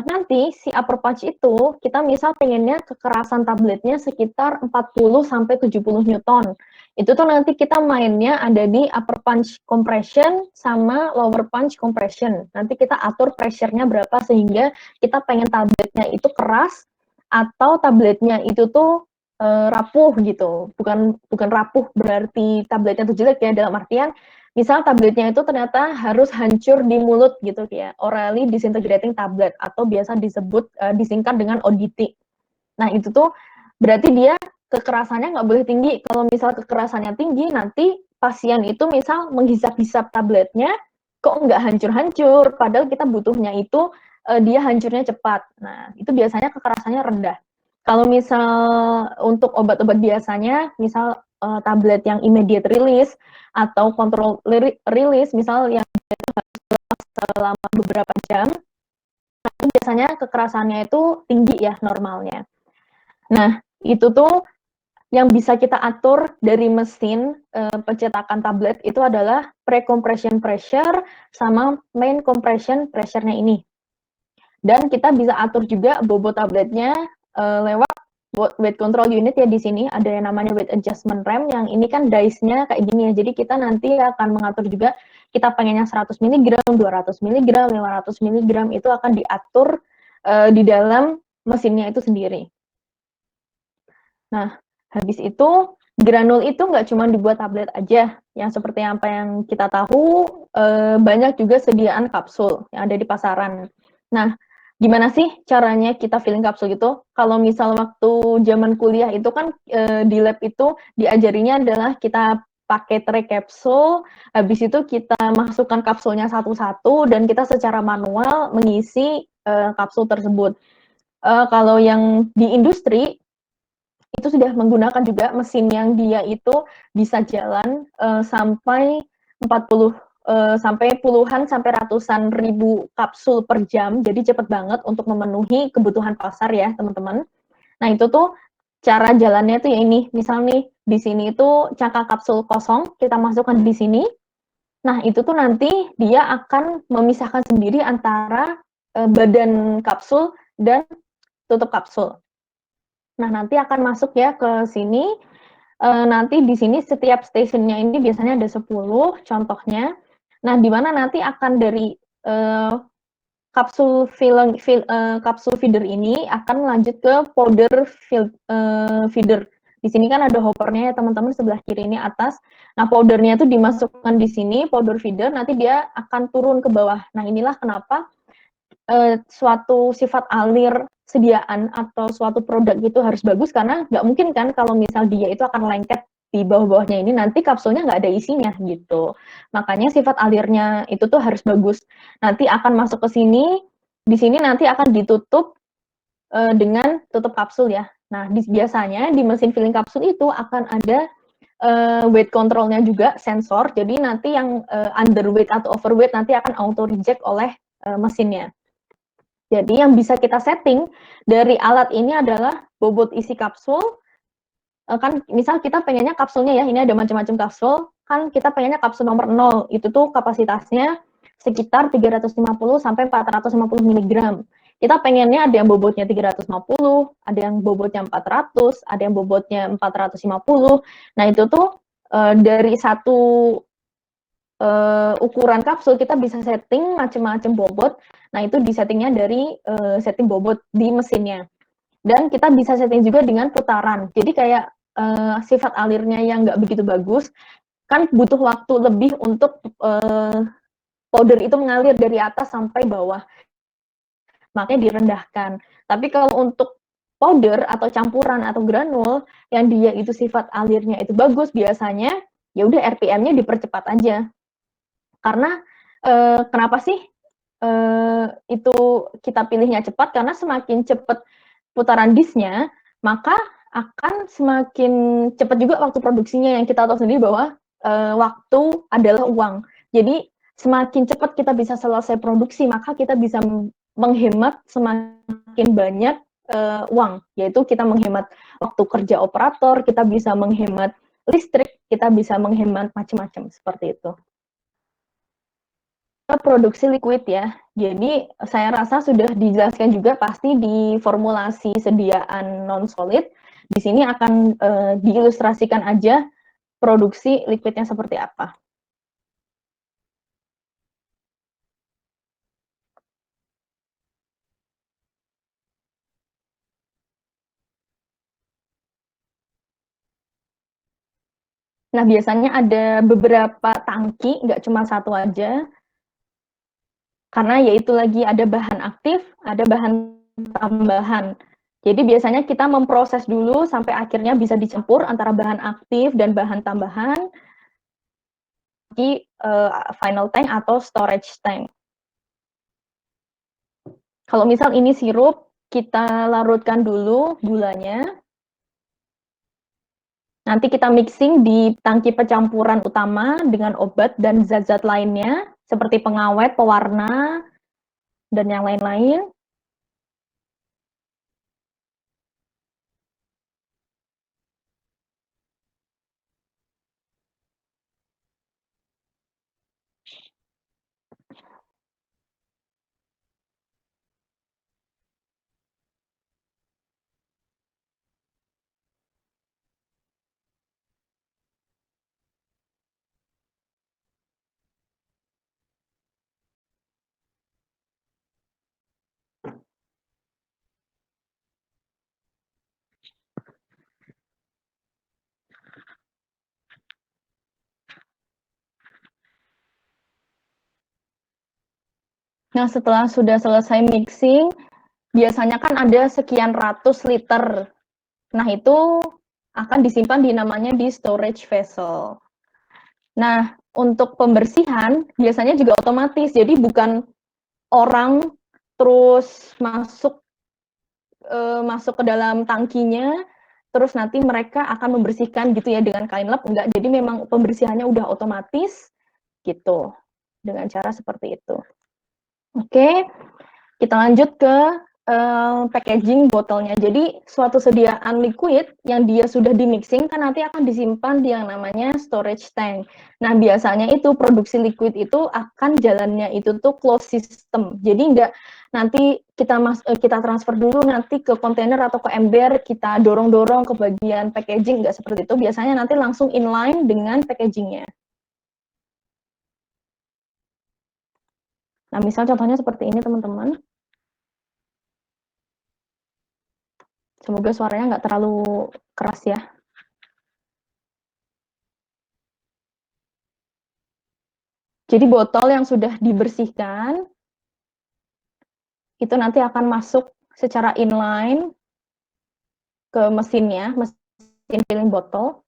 nanti si upper punch itu kita misal pengennya kekerasan tabletnya sekitar 40 sampai 70 newton. Itu tuh nanti kita mainnya ada di upper punch compression sama lower punch compression. Nanti kita atur pressure-nya berapa sehingga kita pengen tabletnya itu keras atau tabletnya itu tuh rapuh gitu. Bukan rapuh berarti tabletnya tuh jelek ya, dalam artian misal tabletnya itu ternyata harus hancur di mulut gitu ya, orally disintegrating tablet, atau biasa disebut disingkat dengan ODT. Nah, itu tuh berarti dia kekerasannya nggak boleh tinggi. Kalau misal kekerasannya tinggi, nanti pasien itu misal menghisap-hisap tabletnya, kok nggak hancur-hancur, padahal kita butuhnya itu dia hancurnya cepat. Nah, itu biasanya kekerasannya rendah. Kalau misal untuk obat-obat biasanya, misal tablet yang immediate release atau control release, misal yang selama beberapa jam, itu biasanya kekerasannya itu tinggi ya normalnya. Nah, itu tuh yang bisa kita atur dari mesin pencetakan tablet itu adalah pre-compression pressure sama main compression pressure-nya ini. Dan kita bisa atur juga bobot tabletnya lewat weight control unit ya. Di sini ada yang namanya weight adjustment RAM, yang ini kan dice-nya kayak gini ya. Jadi kita nanti akan mengatur juga, kita pengennya 100 mg, 200 mg, 500 mg, itu akan diatur di dalam mesinnya itu sendiri. Nah, habis itu granul itu nggak cuma dibuat tablet aja, yang seperti apa yang kita tahu, banyak juga sediaan kapsul yang ada di pasaran. Nah, gimana sih caranya kita filling kapsul itu? Kalau misal waktu zaman kuliah itu kan di lab itu diajarinya adalah kita pakai tray kapsul, habis itu kita masukkan kapsulnya satu-satu dan kita secara manual mengisi kapsul tersebut. Kalau yang di industri itu sudah menggunakan juga mesin yang dia itu bisa jalan sampai 40 sampai puluhan sampai ratusan ribu kapsul per jam, jadi cepet banget untuk memenuhi kebutuhan pasar ya teman-teman. Nah, itu tuh cara jalannya tuh ya ini, misal nih di sini itu cangkang kapsul kosong kita masukkan di sini. Nah, itu tuh nanti dia akan memisahkan sendiri antara badan kapsul dan tutup kapsul. Nah, nanti akan masuk ya ke sini. nanti di sini setiap stationnya ini biasanya ada 10 contohnya. Nah, di mana nanti akan dari kapsul kapsul feeder ini akan lanjut ke powder feeder. Di sini kan ada hoppernya ya teman-teman, sebelah kiri ini atas. Nah, powdernya itu dimasukkan di sini, powder feeder, nanti dia akan turun ke bawah. Nah, inilah kenapa suatu sifat alir sediaan atau suatu produk itu harus bagus, karena nggak mungkin kan kalau misal dia itu akan lengket di bawah-bawahnya ini, nanti kapsulnya nggak ada isinya gitu. Makanya sifat alirnya itu tuh harus bagus. Nanti akan masuk ke sini, di sini nanti akan ditutup dengan tutup kapsul ya. Nah, biasanya di mesin filling kapsul itu akan ada weight controlnya juga, sensor. Jadi nanti yang underweight atau overweight nanti akan auto reject oleh mesinnya. Jadi yang bisa kita setting dari alat ini adalah bobot isi kapsul. Kan misal kita pengennya kapsulnya ya, ini ada macam-macam kapsul, kan kita pengennya kapsul nomor 0, itu tuh kapasitasnya sekitar 350 sampai 450 mg. Kita pengennya ada yang bobotnya 350, ada yang bobotnya 400, ada yang bobotnya 450. Nah, itu tuh dari satu ukuran kapsul kita bisa setting macam-macam bobot. Nah, itu disettingnya dari setting bobot di mesinnya. Dan kita bisa setting juga dengan putaran. Jadi kayak sifat alirnya yang nggak begitu bagus, kan butuh waktu lebih untuk powder itu mengalir dari atas sampai bawah. Makanya direndahkan. Tapi kalau untuk powder atau campuran atau granul yang dia itu sifat alirnya itu bagus, biasanya ya udah RPM-nya dipercepat aja. Karena kenapa sih itu kita pilihnya cepat? Karena semakin cepat putaran disknya, maka akan semakin cepat juga waktu produksinya, yang kita tahu sendiri bahwa waktu adalah uang. Jadi semakin cepat kita bisa selesai produksi, maka kita bisa menghemat semakin banyak uang, yaitu kita menghemat waktu kerja operator, kita bisa menghemat listrik, kita bisa menghemat macam-macam seperti itu. Produksi liquid ya. Jadi saya rasa sudah dijelaskan juga pasti di formulasi sediaan non solid. Di sini akan diilustrasikan aja produksi liquidnya seperti apa. Nah, biasanya ada beberapa tangki, nggak cuma satu aja. Karena yaitu lagi ada bahan aktif, ada bahan tambahan. Jadi biasanya kita memproses dulu sampai akhirnya bisa dicampur antara bahan aktif dan bahan tambahan di final tank atau storage tank. Kalau misal ini sirup, kita larutkan dulu gulanya. Nanti kita mixing di tangki pencampuran utama dengan obat dan zat-zat lainnya, seperti pengawet, pewarna, dan yang lain-lain. Nah, setelah sudah selesai mixing, biasanya kan ada sekian ratus liter. Nah, itu akan disimpan di namanya di storage vessel. Nah, untuk pembersihan biasanya juga otomatis. Jadi bukan orang terus masuk ke dalam tangkinya, terus nanti mereka akan membersihkan gitu ya dengan kain lap, enggak. Jadi memang pembersihannya udah otomatis gitu, dengan cara seperti itu. Oke, kita lanjut ke packaging botolnya. Jadi suatu sediaan liquid yang dia sudah di-mixing kan nanti akan disimpan di yang namanya storage tank. Nah, biasanya itu produksi liquid itu akan jalannya itu tuh closed system. Jadi enggak nanti kita transfer dulu nanti ke kontainer atau ke ember, kita dorong-dorong ke bagian packaging, enggak seperti itu. Biasanya nanti langsung inline dengan packagingnya. Nah, misal contohnya seperti ini, teman-teman. Semoga suaranya nggak terlalu keras ya. Jadi botol yang sudah dibersihkan, itu nanti akan masuk secara inline ke mesinnya, mesin filling botol.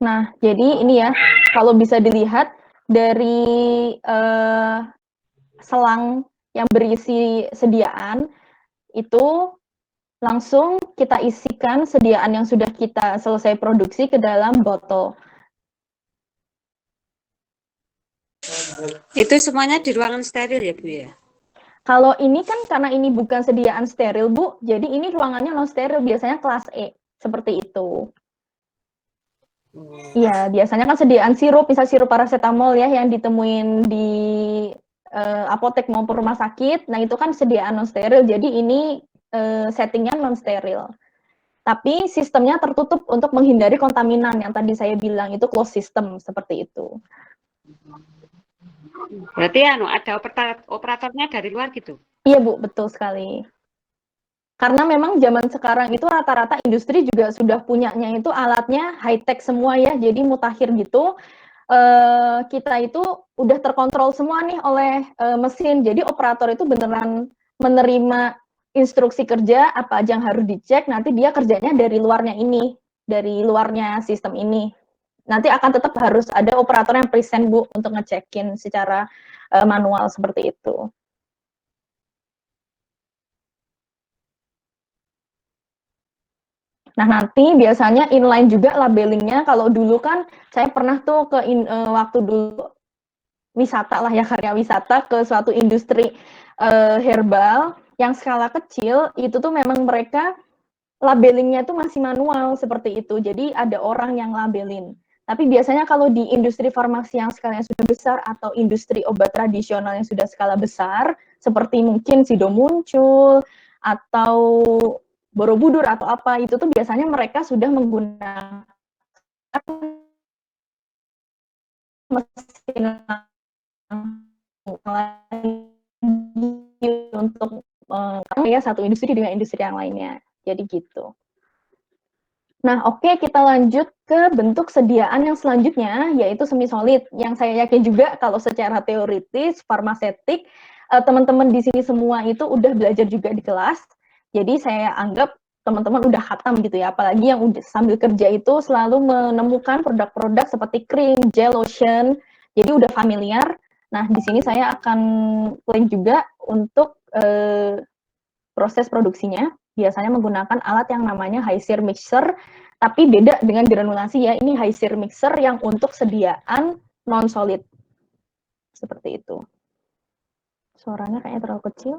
Nah, jadi ini ya, kalau bisa dilihat dari selang yang berisi sediaan, itu langsung kita isikan sediaan yang sudah kita selesai produksi ke dalam botol. Itu semuanya di ruangan steril ya, Bu ya? Kalau ini kan karena ini bukan sediaan steril, Bu, jadi ini ruangannya non steril, biasanya kelas E, seperti itu. Iya, biasanya kan sediaan sirup, misal sirup paracetamol ya yang ditemuin di apotek maupun rumah sakit. Nah, itu kan sediaan non steril. Jadi ini settingnya non steril. Tapi sistemnya tertutup untuk menghindari kontaminan yang tadi saya bilang itu closed system seperti itu. Berarti ada operatornya dari luar gitu? Iya, Bu, betul sekali. Karena memang zaman sekarang itu rata-rata industri juga sudah punyanya itu alatnya high-tech semua ya, jadi mutakhir gitu. Kita itu udah terkontrol semua nih oleh mesin. Jadi operator itu beneran menerima instruksi kerja apa aja yang harus dicek. Nanti dia kerjanya dari luarnya ini, dari luarnya sistem ini. Nanti akan tetap harus ada operator yang present, Bu, untuk ngecekin secara manual seperti itu. Nah, nanti biasanya inline juga labelingnya. Kalau dulu kan saya pernah tuh waktu dulu wisata lah ya, karya wisata ke suatu industri herbal yang skala kecil, itu tuh memang mereka labelingnya tuh masih manual seperti itu. Jadi ada orang yang labelin. Tapi biasanya kalau di industri farmasi yang skalanya sudah besar atau industri obat tradisional yang sudah skala besar, seperti mungkin Sido muncul atau Borobudur atau apa, itu tuh biasanya mereka sudah menggunakan mesin untuk ya satu industri dengan industri yang lainnya. Jadi gitu. Nah, oke, kita lanjut ke bentuk sediaan yang selanjutnya, yaitu semi solid. Yang saya yakin juga kalau secara teoritis, farmasetik, teman-teman di sini semua itu udah belajar juga di kelas. Jadi saya anggap teman-teman udah khatam gitu ya, apalagi yang udah sambil kerja itu selalu menemukan produk-produk seperti krim, gel, lotion, jadi udah familiar. Nah, di sini saya akan link juga untuk proses produksinya. Biasanya menggunakan alat yang namanya high sear mixer, tapi beda dengan granulasi ya. Ini high sear mixer yang untuk sediaan non solid. Seperti itu. Suaranya kayaknya terlalu kecil.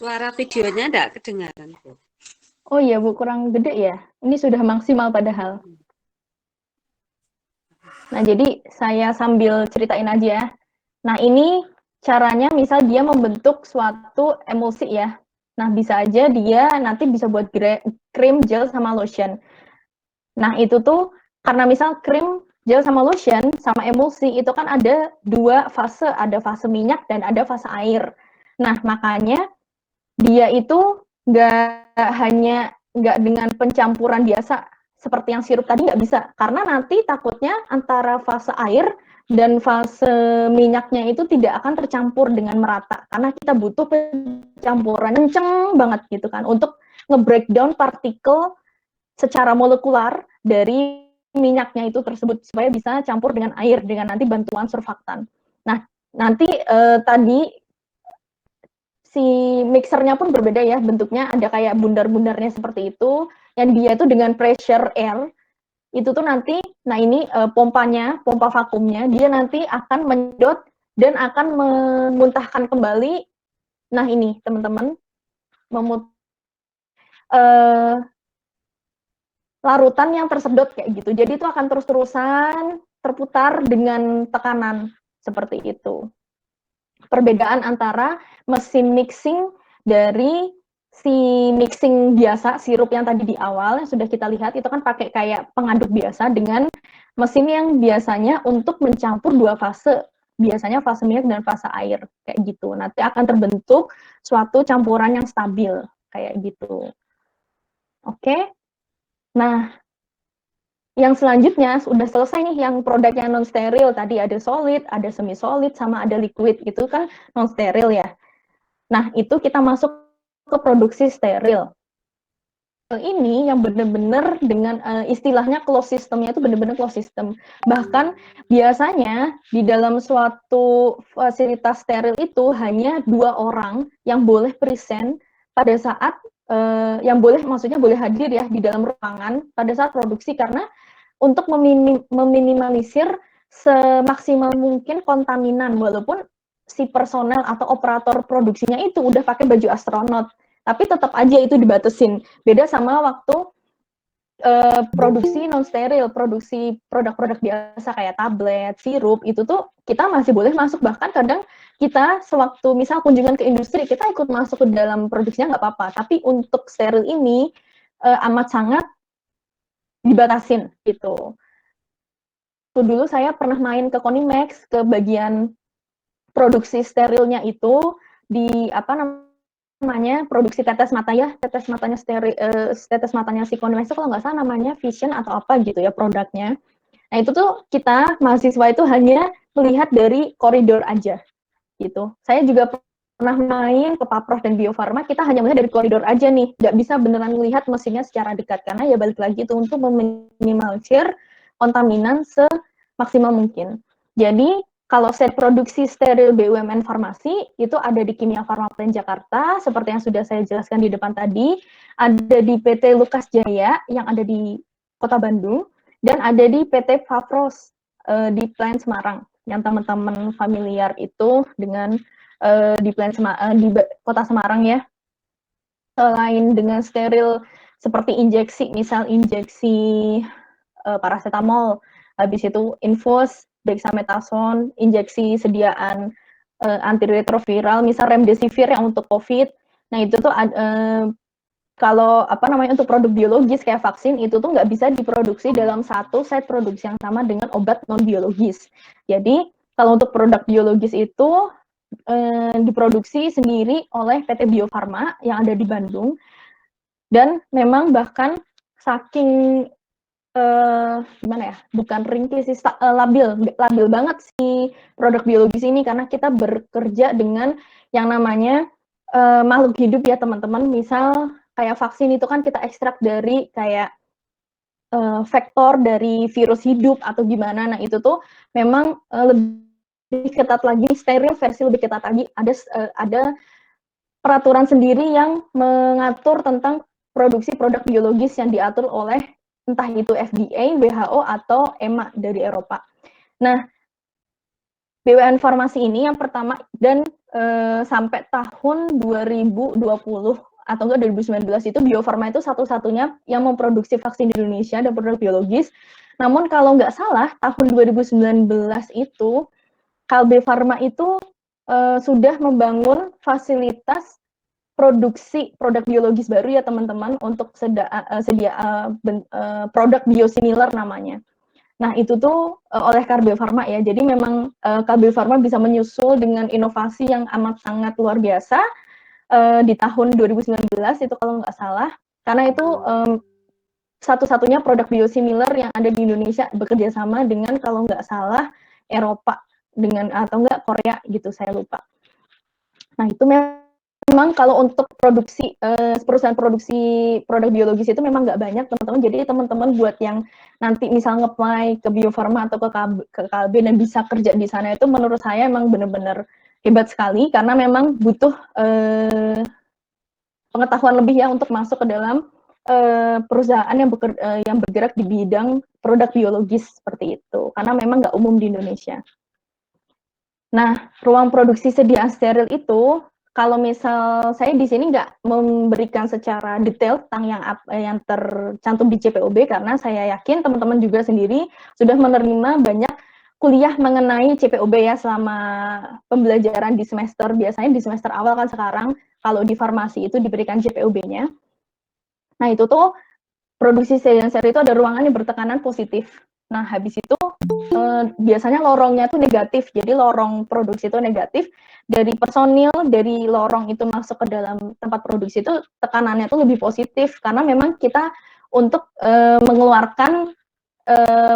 Suara videonya enggak kedengaran, Bu. Oh iya, Bu, kurang gede ya. Ini sudah maksimal padahal. Nah, jadi saya sambil ceritain aja. Nah, ini caranya misal dia membentuk suatu emulsi ya. Nah, bisa aja dia nanti bisa buat krim, gel, sama lotion. Nah, itu tuh karena misal krim, gel, sama lotion, sama emulsi, itu kan ada 2 fase, ada fase minyak dan ada fase air. Nah, makanya dia itu nggak dengan pencampuran biasa seperti yang sirup tadi, nggak bisa, karena nanti takutnya antara fase air dan fase minyaknya itu tidak akan tercampur dengan merata, karena kita butuh pencampuran kenceng banget gitu kan untuk nge-breakdown partikel secara molekular dari minyaknya itu tersebut supaya bisa campur dengan air dengan nanti bantuan surfaktan. Nah, nanti tadi si mixernya pun berbeda ya, bentuknya ada kayak bundar-bundarnya seperti itu, yang dia itu dengan pressure air, itu tuh nanti, nah ini pompanya, pompa vakumnya, dia nanti akan menyedot dan akan memuntahkan kembali, nah ini teman-teman, larutan yang tersedot kayak gitu. Jadi itu akan terus-terusan terputar dengan tekanan seperti itu. Perbedaan antara mesin mixing dari si mixing biasa, sirup yang tadi di awal yang sudah kita lihat itu kan pakai kayak pengaduk biasa dengan mesin yang biasanya untuk mencampur 2 fase, biasanya fase minyak dan fase air kayak gitu. Nanti akan terbentuk suatu campuran yang stabil kayak gitu. Oke. Nah, yang selanjutnya sudah selesai nih yang produk yang non steril, tadi ada solid, ada semi solid, sama ada liquid, itu kan non steril ya. Nah, itu kita masuk ke produksi steril. Ini yang benar-benar dengan istilahnya closed systemnya itu benar-benar closed system. Bahkan biasanya di dalam suatu fasilitas steril itu hanya 2 orang yang boleh present pada saat yang boleh, maksudnya boleh hadir ya di dalam ruangan pada saat produksi, karena untuk meminimalisir semaksimal mungkin kontaminan, walaupun si personel atau operator produksinya itu udah pakai baju astronot, tapi tetap aja itu dibatasin. Beda sama waktu produksi non steril, produksi produk-produk biasa kayak tablet, sirup, itu tuh kita masih boleh masuk, bahkan kadang kita sewaktu misal kunjungan ke industri kita ikut masuk ke dalam produksinya nggak apa-apa, tapi untuk steril ini amat sangat dibatasin gitu. Waktu dulu saya pernah main ke Konimex, ke bagian produksi sterilnya itu, di apa namanya, produksi tetes mata ya, tetes matanya tetes matanya si Konimex itu kalau nggak salah namanya Vision atau apa gitu ya produknya. Nah itu tuh kita mahasiswa itu hanya melihat dari koridor aja gitu. Saya juga pernah main ke Paprof dan Bio Farma, kita hanya melihat dari koridor aja nih, nggak bisa beneran melihat mesinnya secara dekat, karena ya balik lagi itu untuk meminimalisir kontaminan semaksimal mungkin. Jadi kalau set produksi steril BUMN Farmasi itu ada di Kimia Farma Plan Jakarta, seperti yang sudah saya jelaskan di depan tadi, ada di PT Lukas Jaya yang ada di Kota Bandung, dan ada di PT Fafros di Plan Semarang. Yang teman-teman familiar itu dengan di Kota Semarang ya. Selain dengan steril seperti injeksi, misal injeksi paracetamol, habis itu infus, dexamethasone, injeksi sediaan antiretroviral, misal remdesivir yang untuk COVID. Nah itu tuh kalau apa namanya untuk produk biologis kayak vaksin itu tuh nggak bisa diproduksi dalam satu set produksi yang sama dengan obat non biologis. Jadi kalau untuk produk biologis itu diproduksi sendiri oleh PT Bio Farma yang ada di Bandung, dan memang bahkan saking gimana ya, bukan ringkih sih, labil banget si produk biologis ini, karena kita bekerja dengan yang namanya makhluk hidup ya teman-teman. Misal kayak vaksin itu kan kita ekstrak dari kayak vektor dari virus hidup atau gimana. Nah itu tuh memang lebih ketat lagi, steril versi lebih ketat lagi. Ada peraturan sendiri yang mengatur tentang produksi produk biologis yang diatur oleh entah itu FDA, WHO, atau EMA dari Eropa. Nah, BUMN Farmasi ini yang pertama, dan sampai tahun 2020 atau enggak 2019 itu Bio Farma itu satu-satunya yang memproduksi vaksin di Indonesia dan produk biologis. Namun kalau nggak salah tahun 2019 itu Kalbe Farma itu sudah membangun fasilitas produksi produk biologis baru ya teman-teman untuk produk biosimilar namanya. Nah, itu tuh oleh Karbio Farma ya. Jadi memang Karbio Farma bisa menyusul dengan inovasi yang amat sangat luar biasa di tahun 2019 itu kalau nggak salah. Karena itu satu-satunya produk biosimilar yang ada di Indonesia bekerja sama dengan kalau nggak salah Eropa dengan atau nggak Korea gitu, saya lupa. Nah, itu memang kalau untuk produksi perusahaan produksi produk biologis itu memang nggak banyak teman-teman. Jadi teman-teman buat yang nanti misal nge-apply ke Bio Farma atau ke KLB dan bisa kerja di sana itu menurut saya emang benar-benar hebat sekali karena memang butuh pengetahuan lebih ya untuk masuk ke dalam perusahaan yang bergerak di bidang produk biologis seperti itu karena memang nggak umum di Indonesia. Nah, ruang produksi sedia steril itu, kalau misal saya di sini nggak memberikan secara detail tentang yang tercantum di CPOB, karena saya yakin teman-teman juga sendiri sudah menerima banyak kuliah mengenai CPOB ya selama pembelajaran di semester, biasanya di semester awal kan sekarang, kalau di farmasi itu diberikan CPOB-nya. Nah, itu tuh produksi sedia steril itu ada ruangan yang bertekanan positif. Nah, habis itu biasanya lorongnya itu negatif, jadi lorong produksi itu negatif, dari personil, dari lorong itu masuk ke dalam tempat produksi itu tekanannya itu lebih positif, karena memang kita untuk mengeluarkan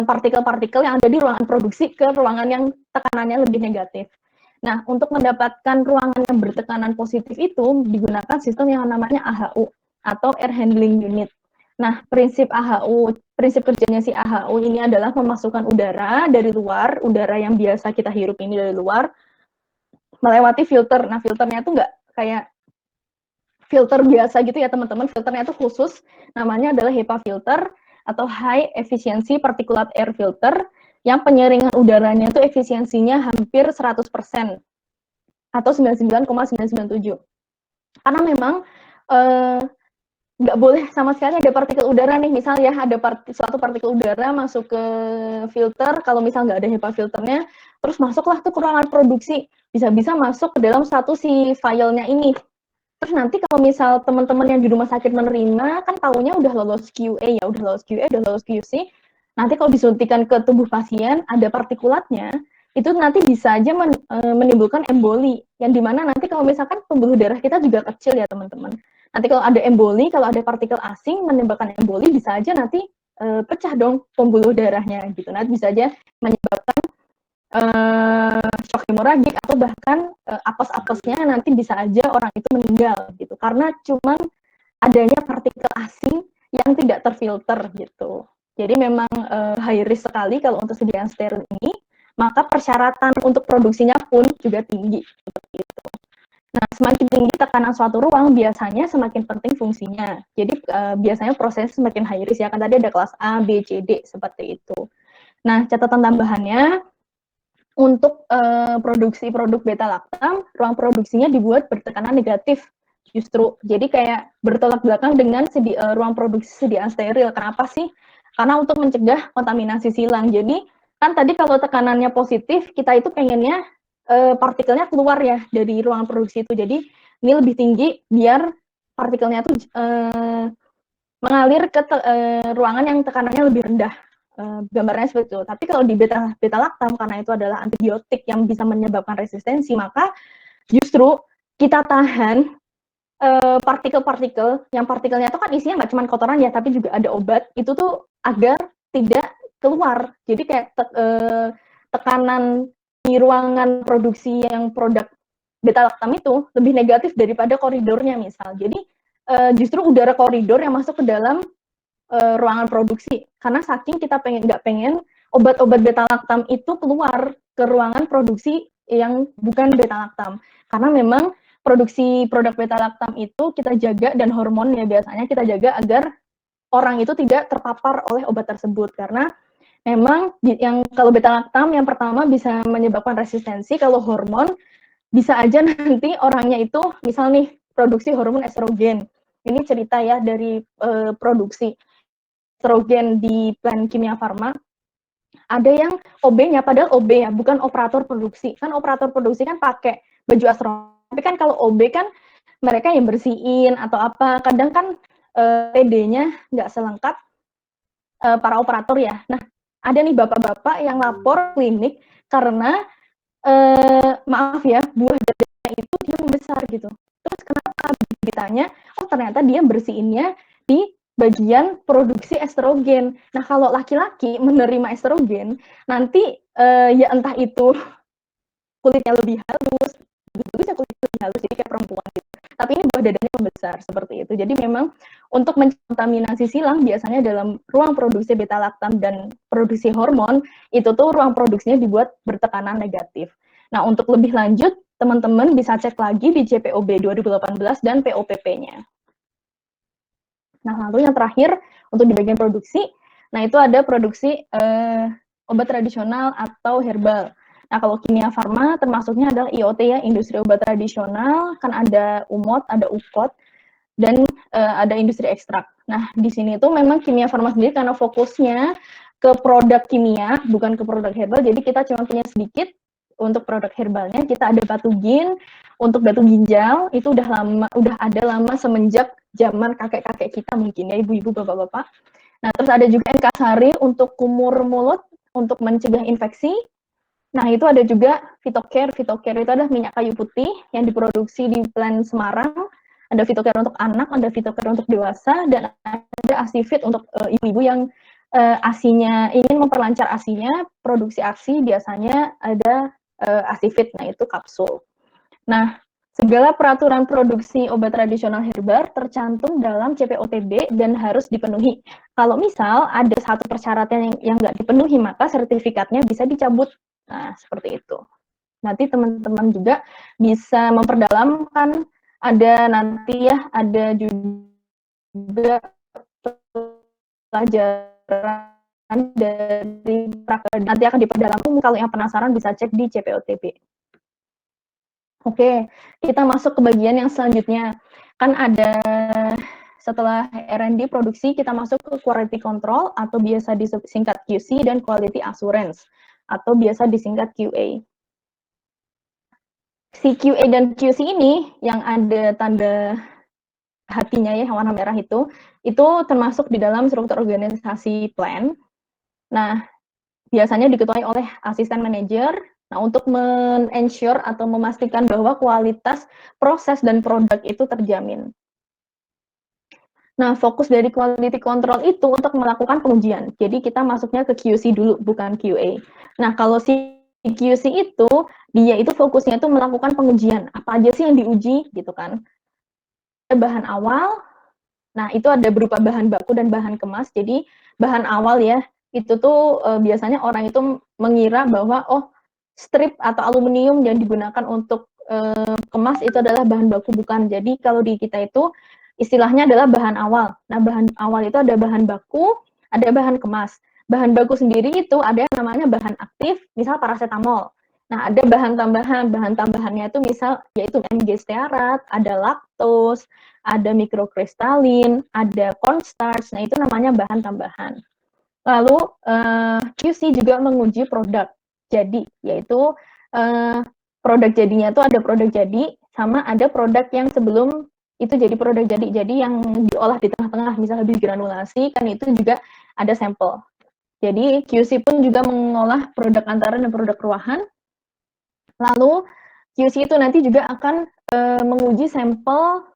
partikel-partikel yang ada di ruangan produksi ke ruangan yang tekanannya lebih negatif. Nah, untuk mendapatkan ruangan yang bertekanan positif itu digunakan sistem yang namanya AHU atau Air Handling Unit. Nah, prinsip kerjanya si AHU ini adalah memasukkan udara dari luar, udara yang biasa kita hirup ini dari luar, melewati filter. Nah, filternya itu nggak kayak filter biasa gitu ya teman-teman, filternya itu khusus, namanya adalah HEPA filter atau High Efficiency Particulate Air Filter, yang penyaringan udaranya itu efisiensinya hampir 100% atau 99,997. Karena memang nggak boleh sama sekali ada partikel udara nih, misal ya ada suatu partikel udara masuk ke filter, kalau misal nggak ada HEPA filternya, terus masuklah tuh ke ruangan produksi, bisa-bisa masuk ke dalam satu si filenya ini. Terus nanti kalau misal teman-teman yang di rumah sakit menerima, kan taunya udah lolos QA ya, udah lolos QA, udah lolos QC, nanti kalau disuntikan ke tubuh pasien, ada partikulatnya, itu nanti bisa aja menimbulkan emboli, yang dimana nanti kalau misalkan pembuluh darah kita juga kecil ya teman-teman. Nanti kalau ada emboli, kalau ada partikel asing menimbulkan emboli, bisa aja nanti pecah dong pembuluh darahnya gitu. Nanti bisa aja menyebabkan shock hemoragik atau bahkan apes-apesnya nanti bisa aja orang itu meninggal gitu. Karena cuman adanya partikel asing yang tidak terfilter gitu. Jadi memang high risk sekali kalau untuk sediaan steril ini, maka persyaratan untuk produksinya pun juga tinggi seperti itu. Nah, semakin tinggi tekanan suatu ruang, biasanya semakin penting fungsinya. Jadi biasanya proses semakin high risk ya, kan tadi ada kelas A, B, C, D seperti itu. Nah, catatan tambahannya untuk produksi produk beta laktam, ruang produksinya dibuat bertekanan negatif justru. Jadi kayak bertolak belakang dengan ruang produksi sediaan steril. Kenapa sih? Karena untuk mencegah kontaminasi silang. Jadi kan tadi kalau tekanannya positif, kita itu pengennya partikelnya keluar ya dari ruangan produksi itu. Jadi ini lebih tinggi biar partikelnya itu mengalir ke ruangan yang tekanannya lebih rendah. Gambarnya seperti itu. Tapi kalau di beta laktam, karena itu adalah antibiotik yang bisa menyebabkan resistensi, maka justru kita tahan partikel-partikel, yang partikelnya itu kan isinya nggak cuma kotoran ya, tapi juga ada obat, itu tuh agar tidak keluar. Jadi kayak tekanan di ruangan produksi yang produk beta laktam itu lebih negatif daripada koridornya misal. Jadi justru udara koridor yang masuk ke dalam ruangan produksi, karena saking kita nggak pengen obat-obat beta laktam itu keluar ke ruangan produksi yang bukan beta laktam, karena memang produksi produk beta laktam itu kita jaga, dan hormon ya biasanya kita jaga agar orang itu tidak terpapar oleh obat tersebut, karena memang yang kalau beta laktam yang pertama bisa menyebabkan resistensi, kalau hormon bisa aja nanti orangnya itu misal nih produksi hormon estrogen, ini cerita ya dari produksi estrogen di Plan Kimia Farma, ada yang OB-nya, padahal OB ya, bukan operator produksi. Kan operator produksi kan pakai baju astronot. Tapi kan kalau OB kan mereka yang bersihin atau apa, kadang kan PD-nya nggak selengkap para operator ya. Nah, ada nih bapak-bapak yang lapor klinik karena maaf ya, buah dadanya itu dia membesar gitu. Terus kenapa ditanya? Oh ternyata dia bersihinnya di bagian produksi estrogen. Nah kalau laki-laki menerima estrogen, nanti ya entah itu kulitnya lebih halus, bisa kulit lebih halus, jadi kayak perempuan gitu. Tapi ini buah dadanya membesar seperti itu. Jadi memang untuk menkontaminasi silang biasanya dalam ruang produksi beta laktam dan produksi hormon itu tuh ruang produksinya dibuat bertekanan negatif. Nah untuk lebih lanjut teman-teman bisa cek lagi di JPOB 2018 dan POPP-nya. Nah lalu yang terakhir untuk di bagian produksi, nah itu ada produksi obat tradisional atau herbal. Nah, kalau kimia farma termasuknya adalah IoT ya, industri obat tradisional, kan ada UMOT, ada UKOT, dan ada industri ekstrak. Nah, di sini itu memang kimia farma sendiri karena fokusnya ke produk kimia, bukan ke produk herbal, jadi kita cuma punya sedikit untuk produk herbalnya. Kita ada batu gin, untuk batu ginjal, itu udah ada lama semenjak zaman kakek-kakek kita mungkin ya, ibu-ibu, bapak-bapak. Nah, terus ada juga Enkasari untuk kumur mulut, untuk mencegah infeksi. Nah, itu ada juga Fitocare. Fitocare itu adalah minyak kayu putih yang diproduksi di Plant Semarang. Ada Fitocare untuk anak, ada Fitocare untuk dewasa, dan ada Asifit untuk ibu-ibu yang ASI-nya ingin memperlancar ASI-nya, produksi ASI biasanya ada Asifit, nah itu kapsul. Nah, segala peraturan produksi obat tradisional herbal tercantum dalam CPOTB dan harus dipenuhi. Kalau misal ada satu persyaratan yang nggak dipenuhi, maka sertifikatnya bisa dicabut. Nah, seperti itu. Nanti teman-teman juga bisa memperdalam, kan ada nanti ya, ada juga pelajaran dari nanti akan diperdalam. Kalau yang penasaran bisa cek di CPOTB. Oke, kita masuk ke bagian yang selanjutnya. Kan ada setelah R&D produksi, kita masuk ke quality control atau biasa disingkat QC dan quality assurance atau biasa disingkat QA. Si QA dan QC ini yang ada tanda hatinya ya, yang warna merah itu termasuk di dalam struktur organisasi plant. Nah, biasanya diketuai oleh asisten manajer. Nah, untuk men-ensure atau memastikan bahwa kualitas proses dan produk itu terjamin. Nah, fokus dari quality control itu untuk melakukan pengujian. Jadi kita masuknya ke QC dulu, bukan QA. Nah, kalau si QC itu, dia itu fokusnya itu melakukan pengujian. Apa aja sih yang diuji, gitu kan. Bahan awal, nah itu ada berupa bahan baku dan bahan kemas. Jadi bahan awal ya, itu tuh biasanya orang itu mengira bahwa, oh strip atau aluminium yang digunakan untuk kemas itu adalah bahan baku, bukan. Jadi kalau di kita itu istilahnya adalah bahan awal. Nah, bahan awal itu ada bahan baku, ada bahan kemas. Bahan baku sendiri itu ada yang namanya bahan aktif, misal paracetamol. Nah, ada bahan tambahan. Bahan tambahannya itu misal yaitu MG stearat, ada laktos, ada mikrokristalin, ada cornstarch. Nah, itu namanya bahan tambahan. Lalu QC juga menguji produk jadi, yaitu produk jadinya itu ada produk jadi sama ada produk yang sebelum itu jadi produk jadi yang diolah di tengah-tengah, misalnya habis granulasi, kan itu juga ada sampel. Jadi QC pun juga mengolah produk antara dan produk ruahan. Lalu QC itu nanti juga akan menguji sampel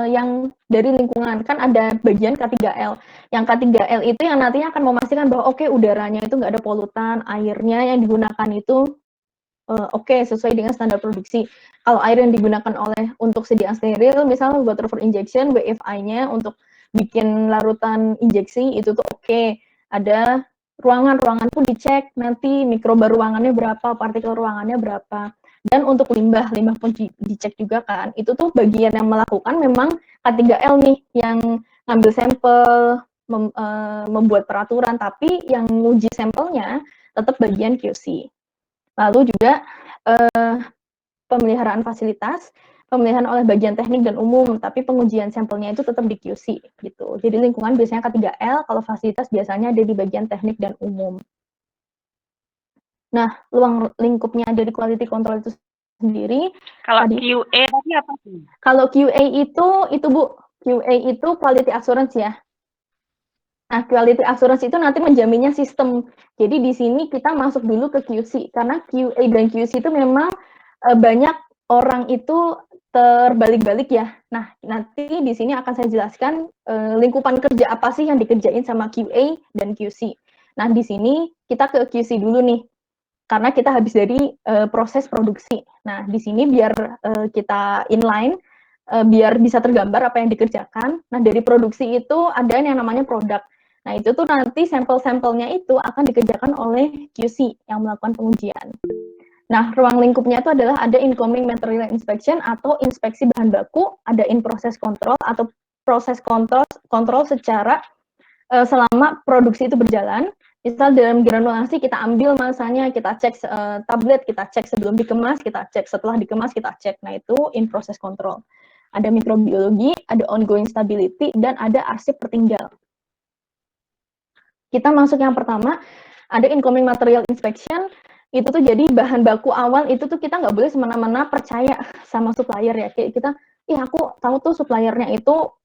yang dari lingkungan. Kan ada bagian K3L. Yang K3L itu yang nantinya akan memastikan bahwa oke, udaranya itu nggak ada polutan, airnya yang digunakan itu oke, sesuai dengan standar produksi. Kalau air yang digunakan untuk sediaan steril, misalnya water for injection, WFI-nya untuk bikin larutan injeksi itu tuh oke. Ada ruangan pun dicek, nanti mikroba ruangannya berapa, partikel ruangannya berapa. Dan untuk limbah pun dicek juga kan. Itu tuh bagian yang melakukan memang K3L nih, yang ngambil sampel, membuat peraturan, tapi yang nguji sampelnya tetap bagian QC. Lalu juga pemeliharaan fasilitas, pemeliharaan oleh bagian teknik dan umum, tapi pengujian sampelnya itu tetap di QC gitu. Jadi lingkungan biasanya K3L, kalau fasilitas biasanya ada di bagian teknik dan umum. Nah, ruang lingkupnya dari quality control itu sendiri. Kalau Tadi QA tadi apa sih? kalau QA itu Bu, QA itu quality assurance ya. Nah, quality assurance itu nanti menjaminnya sistem. Jadi di sini kita masuk dulu ke QC karena QA dan QC itu memang banyak orang itu terbalik-balik ya. Nah, nanti di sini akan saya jelaskan lingkupan kerja apa sih yang dikerjain sama QA dan QC. Nah, di sini kita ke QC dulu nih karena kita habis dari proses produksi. Nah, di sini biar kita inline, biar bisa tergambar apa yang dikerjakan. Nah, dari produksi itu ada yang namanya produk. Nah, itu tuh nanti sampel-sampelnya itu akan dikerjakan oleh QC yang melakukan pengujian. Nah, ruang lingkupnya itu adalah ada incoming material inspection atau inspeksi bahan baku, ada in process control atau proses kontrol secara selama produksi itu berjalan. Misal dalam granulasi kita ambil masanya, kita cek tablet, kita cek sebelum dikemas, kita cek setelah dikemas, kita cek. Nah, itu in process control. Ada mikrobiologi, ada ongoing stability, dan ada arsip tertinggal. Kita masuk yang pertama, ada incoming material inspection. Itu tuh jadi bahan baku awal itu tuh kita nggak boleh semena-mena percaya sama supplier ya. Kayak kita, aku tahu tuh suppliernya itu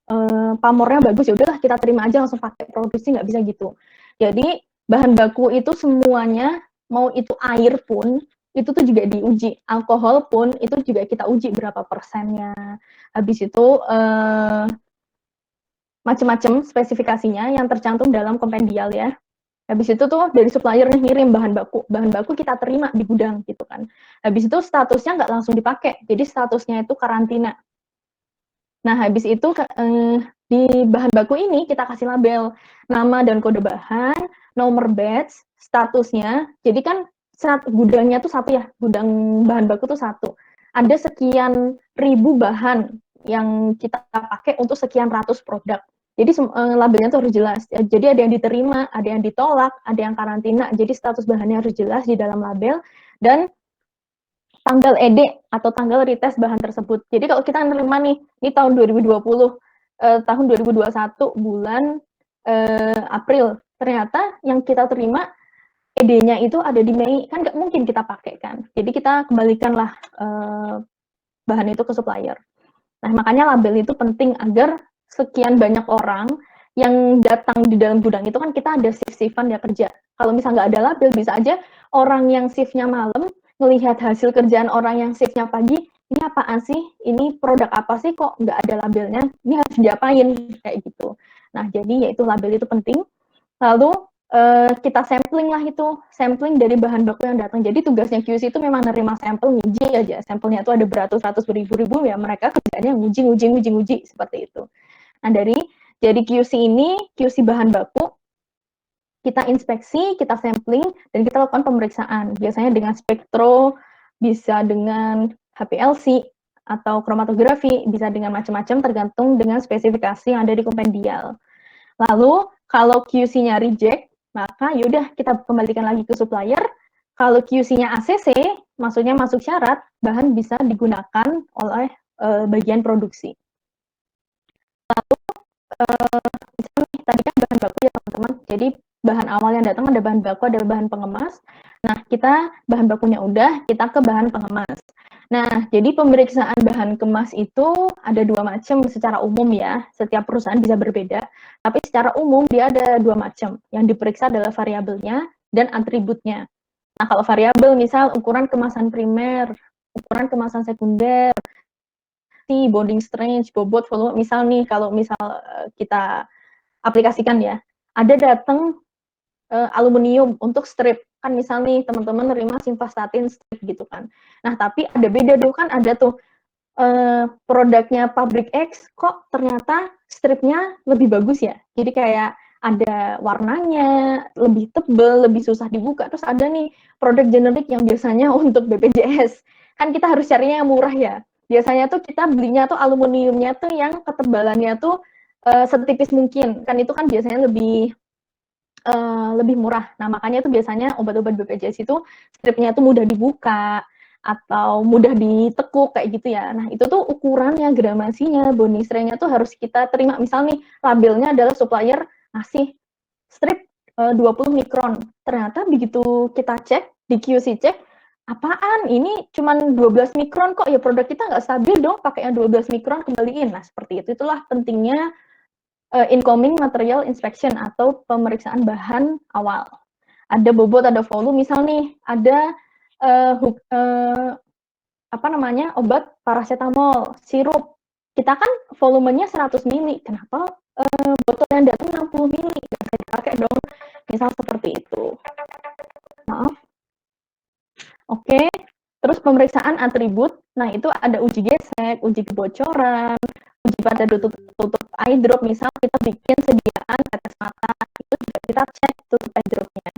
pamornya bagus, ya udahlah kita terima aja langsung pakai produksi, nggak bisa gitu. Jadi bahan baku itu semuanya, mau itu air pun itu tuh juga diuji, alkohol pun itu juga kita uji berapa persennya. Habis itu macam-macam spesifikasinya yang tercantum dalam kompendial ya. Habis itu tuh dari suppliernya ngirim bahan baku kita terima di gudang gitu kan. Habis itu statusnya nggak langsung dipakai, jadi statusnya itu karantina. Nah, habis itu di bahan baku ini kita kasih label nama dan kode bahan, nomor batch, statusnya. Jadi kan gudangnya tuh satu ya, gudang bahan baku tuh satu. Ada sekian ribu bahan yang kita pakai untuk sekian ratus produk. Jadi labelnya tuh harus jelas. Jadi ada yang diterima, ada yang ditolak, ada yang karantina. Jadi status bahannya harus jelas di dalam label dan tanggal ED atau tanggal retest bahan tersebut. Jadi kalau kita nerima nih, ini tahun 2020, tahun 2021 bulan April, ternyata yang kita terima ED-nya itu ada di Mei, kan nggak mungkin kita pakai kan. Jadi kita kembalikanlah bahan itu ke supplier. Nah, makanya label itu penting agar sekian banyak orang yang datang di dalam gudang itu kan kita ada shift-shiftan ya kerja. Kalau misalnya nggak ada label, bisa aja orang yang shiftnya malam melihat hasil kerjaan orang yang shiftnya pagi, ini apaan sih? Ini produk apa sih kok nggak ada labelnya? Ini harus diapain? Kayak gitu. Nah, jadi yaitu label itu penting. Lalu kita sampling lah itu, sampling dari bahan baku yang datang. Jadi tugasnya QC itu memang nerima sampel, nguji aja. Sampelnya itu ada beratus-ratus beribu-ribu ya, mereka kerjanya nguji seperti itu. Nah, dari QC ini, QC bahan baku, kita inspeksi, kita sampling, dan kita lakukan pemeriksaan. Biasanya dengan spektro, bisa dengan HPLC, atau kromatografi, bisa dengan macam-macam tergantung dengan spesifikasi yang ada di kompendial. Lalu, kalau QC-nya reject, maka yaudah kita kembalikan lagi ke supplier. Kalau QC-nya ACC, maksudnya masuk syarat, bahan bisa digunakan oleh bagian produksi. Lalu, misalnya tadi kan bahan baku ya teman-teman, jadi bahan awal yang datang ada bahan baku, ada bahan pengemas. Nah, kita bahan bakunya udah, kita ke bahan pengemas. Nah, jadi pemeriksaan bahan kemas itu ada dua macam secara umum ya, setiap perusahaan bisa berbeda, tapi secara umum dia ada dua macam. Yang diperiksa adalah variabelnya dan atributnya. Nah, kalau variabel misal ukuran kemasan primer, ukuran kemasan sekunder, bonding strength, bobot, volume, misal nih, kalau misal kita aplikasikan ya, ada datang aluminium untuk strip, kan misal nih teman-teman nerima simvastatin strip gitu kan. Nah, tapi ada beda dulu kan, ada tuh produknya pabrik X kok ternyata stripnya lebih bagus ya. Jadi kayak ada warnanya, lebih tebel, lebih susah dibuka. Terus ada nih produk generik yang biasanya untuk BPJS. Kan kita harus carinya yang murah ya. Biasanya tuh kita belinya tuh aluminiumnya tuh yang ketebalannya tuh setipis mungkin. Kan itu kan biasanya lebih murah. Nah, makanya itu biasanya obat-obat BPJS itu stripnya itu mudah dibuka atau mudah ditekuk kayak gitu ya. Nah, itu tuh ukurannya, gramasinya, bonding strength-nya tuh harus kita terima. Misal nih, labelnya adalah supplier ngasih strip 20 mikron. Ternyata begitu kita cek, di QC cek, apaan ini cuman 12 mikron kok, ya produk kita nggak stabil dong pakai yang 12 mikron, kembaliin. Nah seperti itu, itulah pentingnya incoming material inspection atau pemeriksaan bahan awal. Ada bobot, ada volume, misal nih ada apa namanya, obat paracetamol, sirup. Kita kan volumenya 100 mili, kenapa botol yang datang 60 mili? Nggak bisa dipakai dong, misal seperti itu. Maaf. Oke, terus pemeriksaan atribut, nah itu ada uji gesek, uji kebocoran, uji pada tutup eye drop, misal kita bikin sediaan tetes mata, itu juga kita cek tutup eye dropnya.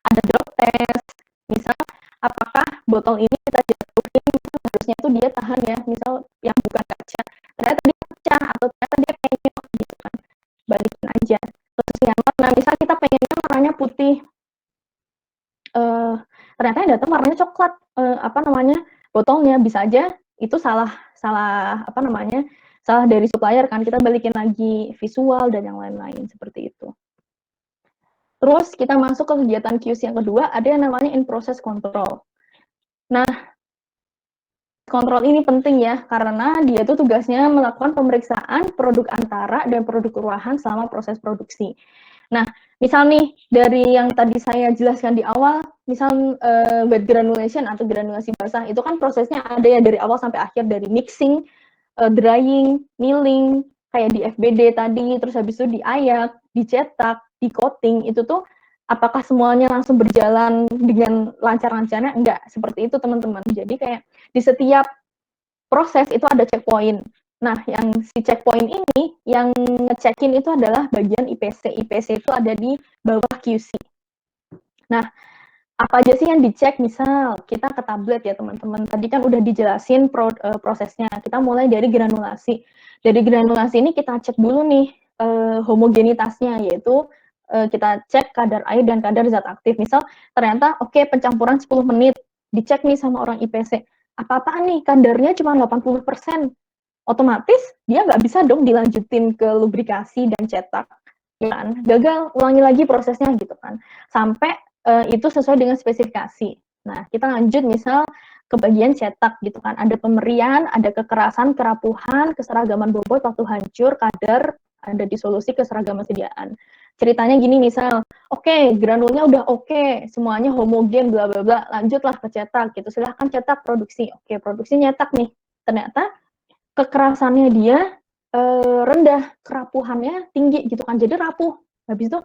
Ada drop test, misal apakah botol ini kita jatuhin, harusnya tuh dia tahan ya, misal yang bukan kaca, ternyata dia pecah atau ternyata dia penyok gitu kan, balikin aja. Terus yang warna, misal kita pengennya warnanya putih, ternyata yang datang warnanya coklat, apa namanya, botolnya, bisa aja itu salah apa namanya, salah dari supplier kan, kita balikin lagi visual dan yang lain-lain seperti itu. Terus kita masuk ke kegiatan QC yang kedua, ada yang namanya in process control. Nah, kontrol ini penting ya, karena dia tuh tugasnya melakukan pemeriksaan produk antara dan produk ruahan selama proses produksi. Nah, misal nih, dari yang tadi saya jelaskan di awal, misal wet granulation atau granulasi basah, itu kan prosesnya ada ya dari awal sampai akhir, dari mixing, drying, milling, kayak di FBD tadi, terus habis itu diayak, dicetak, di coating, itu tuh apakah semuanya langsung berjalan dengan lancar-lancarnya? Enggak, seperti itu teman-teman. Jadi kayak di setiap proses itu ada checkpoint. Nah, yang si checkpoint ini, yang ngecekin itu adalah bagian IPC. IPC itu ada di bawah QC. Nah, apa aja sih yang dicek? Misal kita ke tablet ya teman-teman, tadi kan udah dijelasin prosesnya. Kita mulai dari granulasi. Dari granulasi ini kita cek dulu nih homogenitasnya, yaitu kita cek kadar air dan kadar zat aktif. Misal ternyata oke, pencampuran 10 menit, dicek nih sama orang IPC, apa-apaan nih kadarnya cuma 80%, otomatis dia nggak bisa dong dilanjutin ke lubrikasi dan cetak, ya kan? Gagal, ulangi lagi prosesnya gitu kan, sampai itu sesuai dengan spesifikasi. Nah, kita lanjut misal ke bagian cetak gitu kan, ada pemerian, ada kekerasan, kerapuhan, keseragaman bobot waktu hancur, kadar, ada disolusi, keseragaman sediaan. Ceritanya gini misal, oke, granulnya udah oke, semuanya homogen, bla bla bla, lanjutlah ke cetak gitu, silahkan cetak produksi. Oke, produksi nyetak nih, ternyata kekerasannya dia rendah, kerapuhannya tinggi gitu kan, jadi rapuh. Habis itu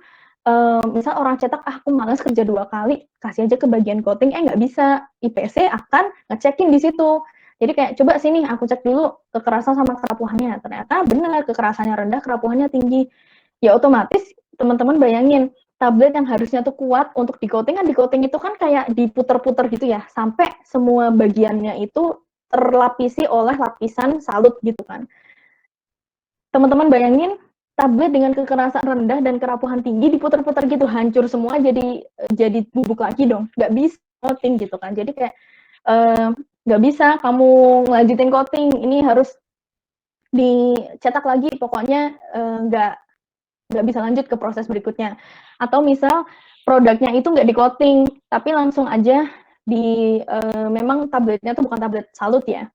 misal orang cetak, aku malas kerja 2 kali, kasih aja ke bagian coating, nggak bisa, IPC akan ngecekin di situ. Jadi kayak coba sini aku cek dulu kekerasan sama kerapuhannya, ternyata benar kekerasannya rendah, kerapuhannya tinggi. Ya otomatis teman-teman bayangin, tablet yang harusnya tuh kuat untuk di coating, kan di coating itu kan kayak diputer-puter gitu ya, sampai semua bagiannya itu terlapisi oleh lapisan salut gitu kan. Teman-teman bayangin tablet dengan kekerasan rendah dan kerapuhan tinggi diputar-putar gitu, hancur semua, jadi bubuk lagi dong, nggak bisa coating gitu kan. Jadi kayak nggak bisa kamu ngelanjutin coating, ini harus dicetak lagi, pokoknya nggak bisa lanjut ke proses berikutnya. Atau misal produknya itu nggak di coating, tapi langsung aja memang tabletnya tuh bukan tablet salut ya,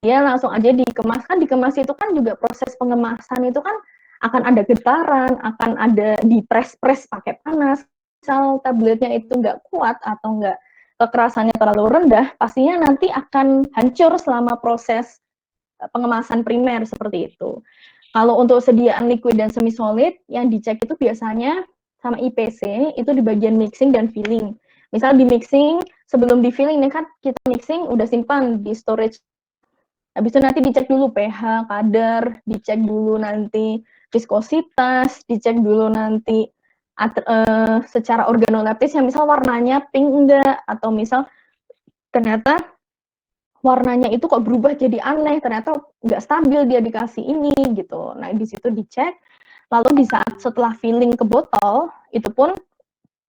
dia langsung aja dikemas. Kan dikemas itu kan juga proses pengemasan itu kan akan ada getaran, akan ada dipres-pres pakai panas. Misal tabletnya itu nggak kuat atau nggak kekerasannya terlalu rendah, pastinya nanti akan hancur selama proses pengemasan primer seperti itu. Kalau untuk sediaan liquid dan semi solid yang dicek itu biasanya sama IPC itu di bagian mixing dan filling. Misal di mixing, sebelum di filling nih kan kita mixing udah simpan di storage. Habis itu nanti dicek dulu pH, kadar, dicek dulu nanti viskositas, dicek dulu nanti secara organoleptis yang misal warnanya pink enggak, atau misal ternyata warnanya itu kok berubah jadi aneh, ternyata nggak stabil dia dikasih ini gitu. Nah di situ dicek, lalu di saat setelah filling ke botol, itu pun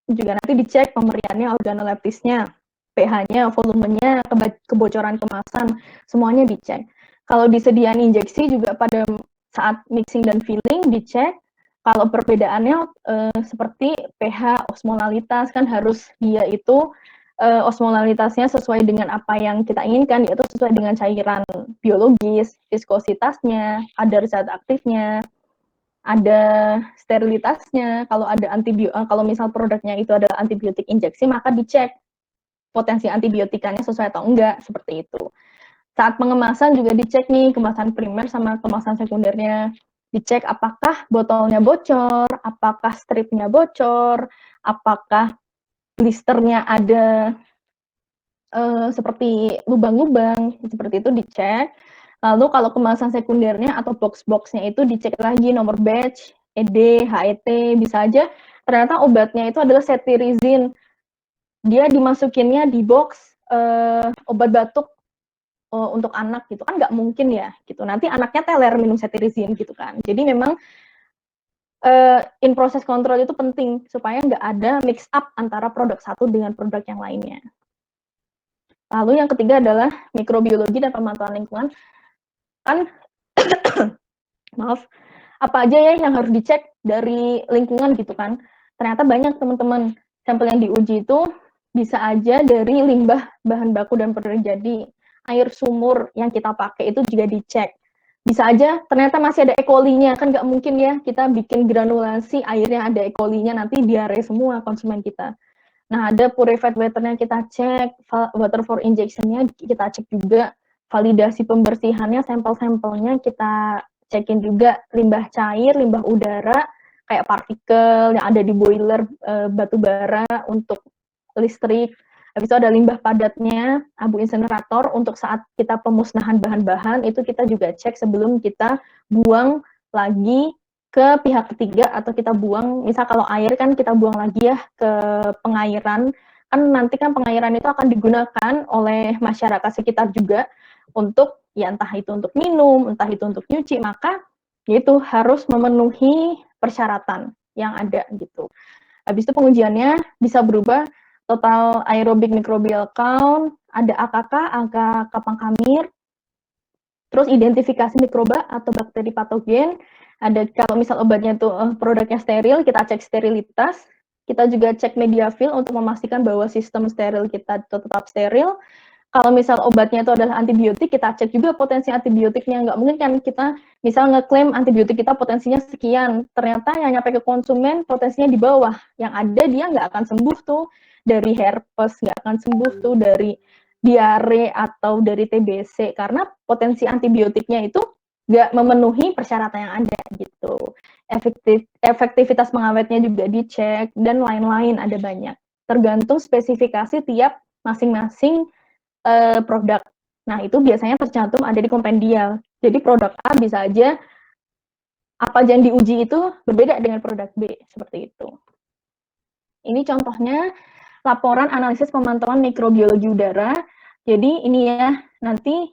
juga nanti dicek pemeriannya, organoleptisnya, pH-nya, volumenya, kebocoran kemasan, semuanya dicek. Kalau disediakan injeksi juga pada saat mixing dan filling dicek. Kalau perbedaannya seperti pH, osmolalitas kan harus dia itu osmolaritasnya sesuai dengan apa yang kita inginkan, yaitu sesuai dengan cairan biologis, viskositasnya, kadar zat aktifnya, ada sterilitasnya. Kalau misal produknya itu adalah antibiotik injeksi, maka dicek potensi antibiotikannya sesuai atau enggak, seperti itu. Saat pengemasan juga dicek nih kemasan primer sama kemasan sekundernya. Dicek apakah botolnya bocor, apakah stripnya bocor, apakah blisternya ada seperti lubang-lubang, seperti itu dicek. Lalu kalau kemasan sekundernya atau box-boxnya itu dicek lagi nomor batch, ED, HET, bisa aja ternyata obatnya itu adalah cetirizine. Dia dimasukinnya di box obat batuk untuk anak gitu kan nggak mungkin ya gitu. Nanti anaknya teler minum cetirizine gitu kan. Jadi memang in proses kontrol itu penting supaya nggak ada mix up antara produk satu dengan produk yang lainnya. Lalu yang ketiga adalah mikrobiologi dan pemantauan lingkungan. Kan maaf, apa aja ya yang harus dicek dari lingkungan gitu kan. Ternyata banyak teman-teman. Sampel yang diuji itu bisa aja dari limbah bahan baku dan produk jadi. Air sumur yang kita pakai itu juga dicek. Bisa aja ternyata masih ada E. coli-nya, kan nggak mungkin ya kita bikin granulasi airnya ada E. coli-nya, nanti diare semua konsumen kita. Nah, ada purified water-nya kita cek, water for injection-nya kita cek juga, validasi pembersihannya, sampel-sampelnya kita cekin juga, limbah cair, limbah udara, kayak partikel yang ada di boiler batu bara untuk listrik. Habis itu ada limbah padatnya, abu insenerator untuk saat kita pemusnahan bahan-bahan, itu kita juga cek sebelum kita buang lagi ke pihak ketiga atau kita buang, misal kalau air kan kita buang lagi ya ke pengairan, kan nanti kan pengairan itu akan digunakan oleh masyarakat sekitar juga untuk ya entah itu untuk minum, entah itu untuk nyuci, maka itu harus memenuhi persyaratan yang ada gitu. Habis itu pengujiannya bisa berubah total aerobic microbial count, ada AKK, angka kapang kamir, terus identifikasi mikroba atau bakteri patogen, ada kalau misal obatnya itu produknya steril, kita cek sterilitas, kita juga cek media fill untuk memastikan bahwa sistem steril kita tetap steril. Kalau misal obatnya itu adalah antibiotik, kita cek juga potensi antibiotiknya. Nggak mungkin kan kita misal ngeklaim antibiotik kita potensinya sekian, ternyata yang nyampe ke konsumen potensinya di bawah. Yang ada dia nggak akan sembuh tuh dari herpes, nggak akan sembuh tuh dari diare atau dari TBC, karena potensi antibiotiknya itu nggak memenuhi persyaratan yang ada gitu. Efektivitas pengawetnya juga dicek, dan lain-lain ada banyak. Tergantung spesifikasi tiap masing-masing produk. Nah, itu biasanya tercantum ada di kompendial. Jadi produk A bisa aja apa yang diuji itu berbeda dengan produk B, seperti itu. Ini contohnya laporan analisis pemantauan mikrobiologi udara. Jadi ini ya, nanti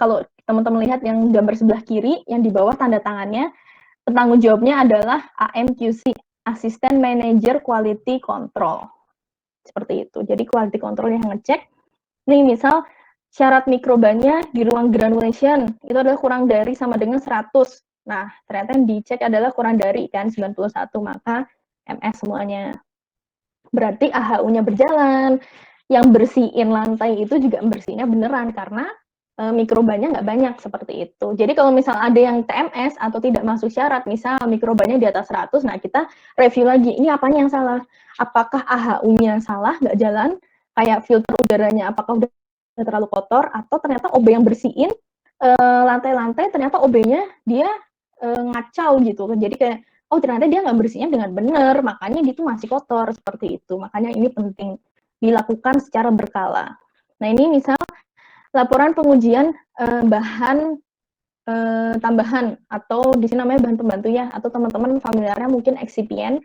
kalau teman-teman lihat yang gambar sebelah kiri, yang di bawah tanda tangannya, penanggung jawabnya adalah AMQC, Assistant Manager Quality Control. Seperti itu. Jadi quality control yang ngecek. Nih misal syarat mikrobanya di ruang granulation itu adalah kurang dari sama dengan 100. Nah, ternyata yang dicek adalah kurang dari kan 91, maka MS semuanya. Berarti AHU-nya berjalan, yang bersihin lantai itu juga bersihnya beneran karena mikrobanya nggak banyak seperti itu. Jadi kalau misal ada yang TMS atau tidak masuk syarat, misal mikrobanya di atas 100, nah kita review lagi, ini apanya yang salah? Apakah AHU-nya salah, nggak jalan? Kayak filter udaranya, apakah udah terlalu kotor? Atau ternyata OB yang bersihin lantai-lantai, ternyata OB-nya dia ngacau gitu. Jadi kayak, oh ternyata dia nggak bersihnya dengan benar, makanya dia tuh masih kotor, seperti itu. Makanya ini penting dilakukan secara berkala. Nah ini misal laporan pengujian bahan tambahan atau di sini namanya bahan pembantu ya, atau teman-teman familiarnya mungkin excipient.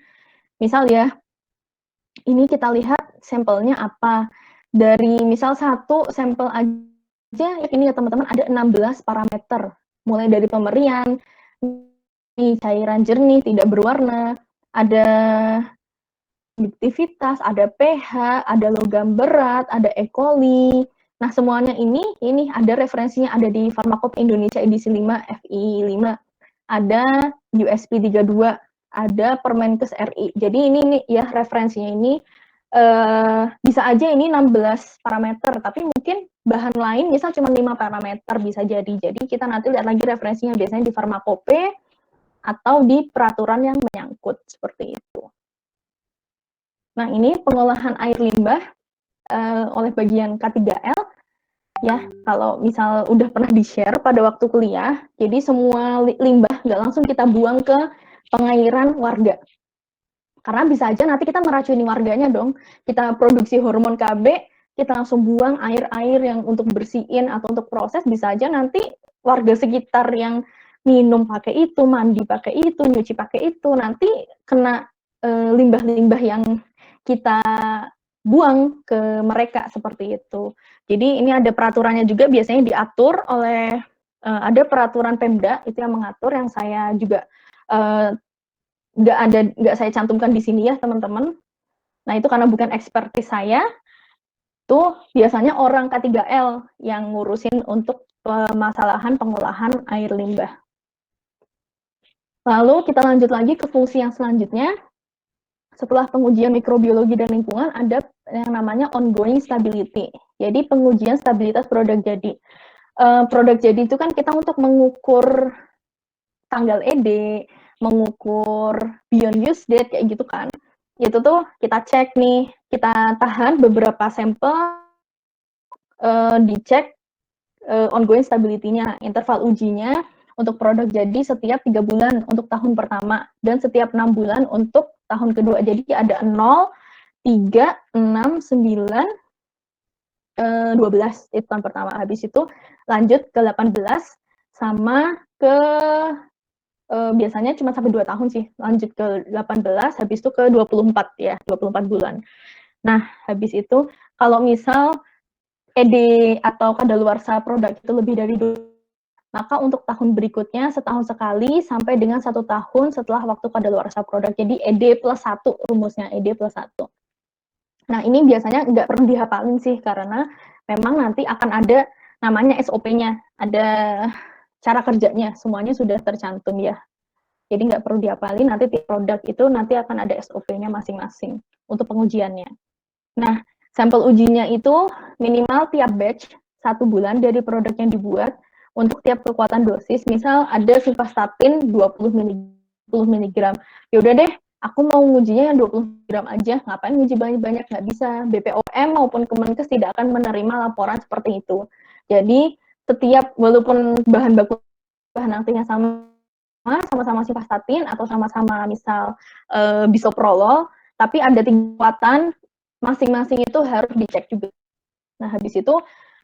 Misal ya, ini kita lihat sampelnya apa. Dari misal satu sampel aja, ini ya teman-teman ada 16 parameter. Mulai dari pemerian, cairan jernih, tidak berwarna, ada aktivitas, ada pH, ada logam berat, ada E. coli. Nah, semuanya ini ada referensinya, ada di Pharmacop Indonesia edisi 5, FI 5. Ada USP 32, ada Permenkes RI. Jadi ini ya referensinya ini bisa aja ini 16 parameter, tapi mungkin bahan lain misal cuma 5 parameter bisa jadi. Jadi kita nanti lihat lagi referensinya biasanya di Farmakope atau di peraturan yang menyangkut seperti itu. Nah, ini pengolahan air limbah oleh bagian K3L ya. Kalau misal udah pernah di-share pada waktu kuliah, jadi semua limbah nggak langsung kita buang ke pengairan warga. Karena bisa aja nanti kita meracuni warganya dong. Kita produksi hormon KB, kita langsung buang air-air yang untuk bersihin atau untuk proses, bisa aja nanti warga sekitar yang minum pakai itu, mandi pakai itu, nyuci pakai itu, nanti kena limbah-limbah yang kita buang ke mereka seperti itu. Jadi ini ada peraturannya juga, biasanya diatur oleh ada peraturan Pemda itu yang mengatur, yang saya juga nggak saya cantumkan di sini ya teman-teman. Nah itu karena bukan expertise saya, tuh biasanya orang K3L yang ngurusin untuk permasalahan pengolahan air limbah. Lalu kita lanjut lagi ke fungsi yang selanjutnya. Setelah pengujian mikrobiologi dan lingkungan, ada yang namanya ongoing stability. Jadi pengujian stabilitas produk jadi. Produk jadi itu kan kita untuk mengukur tanggal ED, mengukur beyond use date kayak gitu kan. Itu tuh kita cek nih, kita tahan beberapa sampel, dicek ongoing stability-nya, interval ujinya untuk produk jadi setiap 3 bulan untuk tahun pertama dan setiap 6 bulan untuk tahun kedua. Jadi ada 0, 3, 6, 9, 12 itu tahun pertama. Habis itu lanjut ke 18 sama ke biasanya cuma sampai 2 tahun sih, lanjut ke 18, habis itu ke 24 ya, 24 bulan. Nah, habis itu kalau misal ED atau kadaluarsa produk itu lebih dari 2, maka untuk tahun berikutnya setahun sekali sampai dengan 1 tahun setelah waktu kadaluarsa produk. Jadi ED plus 1 rumusnya, ED plus 1. Nah, ini biasanya nggak perlu dihafalin sih, karena memang nanti akan ada namanya SOP-nya, ada cara kerjanya, semuanya sudah tercantum ya. Jadi nggak perlu dihafalin, nanti tiap produk itu nanti akan ada SOP-nya masing-masing untuk pengujiannya. Nah, sampel ujinya itu minimal tiap batch 1 bulan dari produk yang dibuat untuk tiap kekuatan dosis. Misal ada simvastatin 20 mg. Ya udah deh, aku mau ngujinya yang 20 gram aja. Ngapain nguji banyak-banyak? Nggak bisa. BPOM maupun Kemenkes tidak akan menerima laporan seperti itu. Jadi, setiap walaupun bahan baku bahan aktifnya sama-sama simvastatin atau sama-sama misal bisoprolol, tapi ada tingkatan masing-masing itu harus dicek juga. Nah, habis itu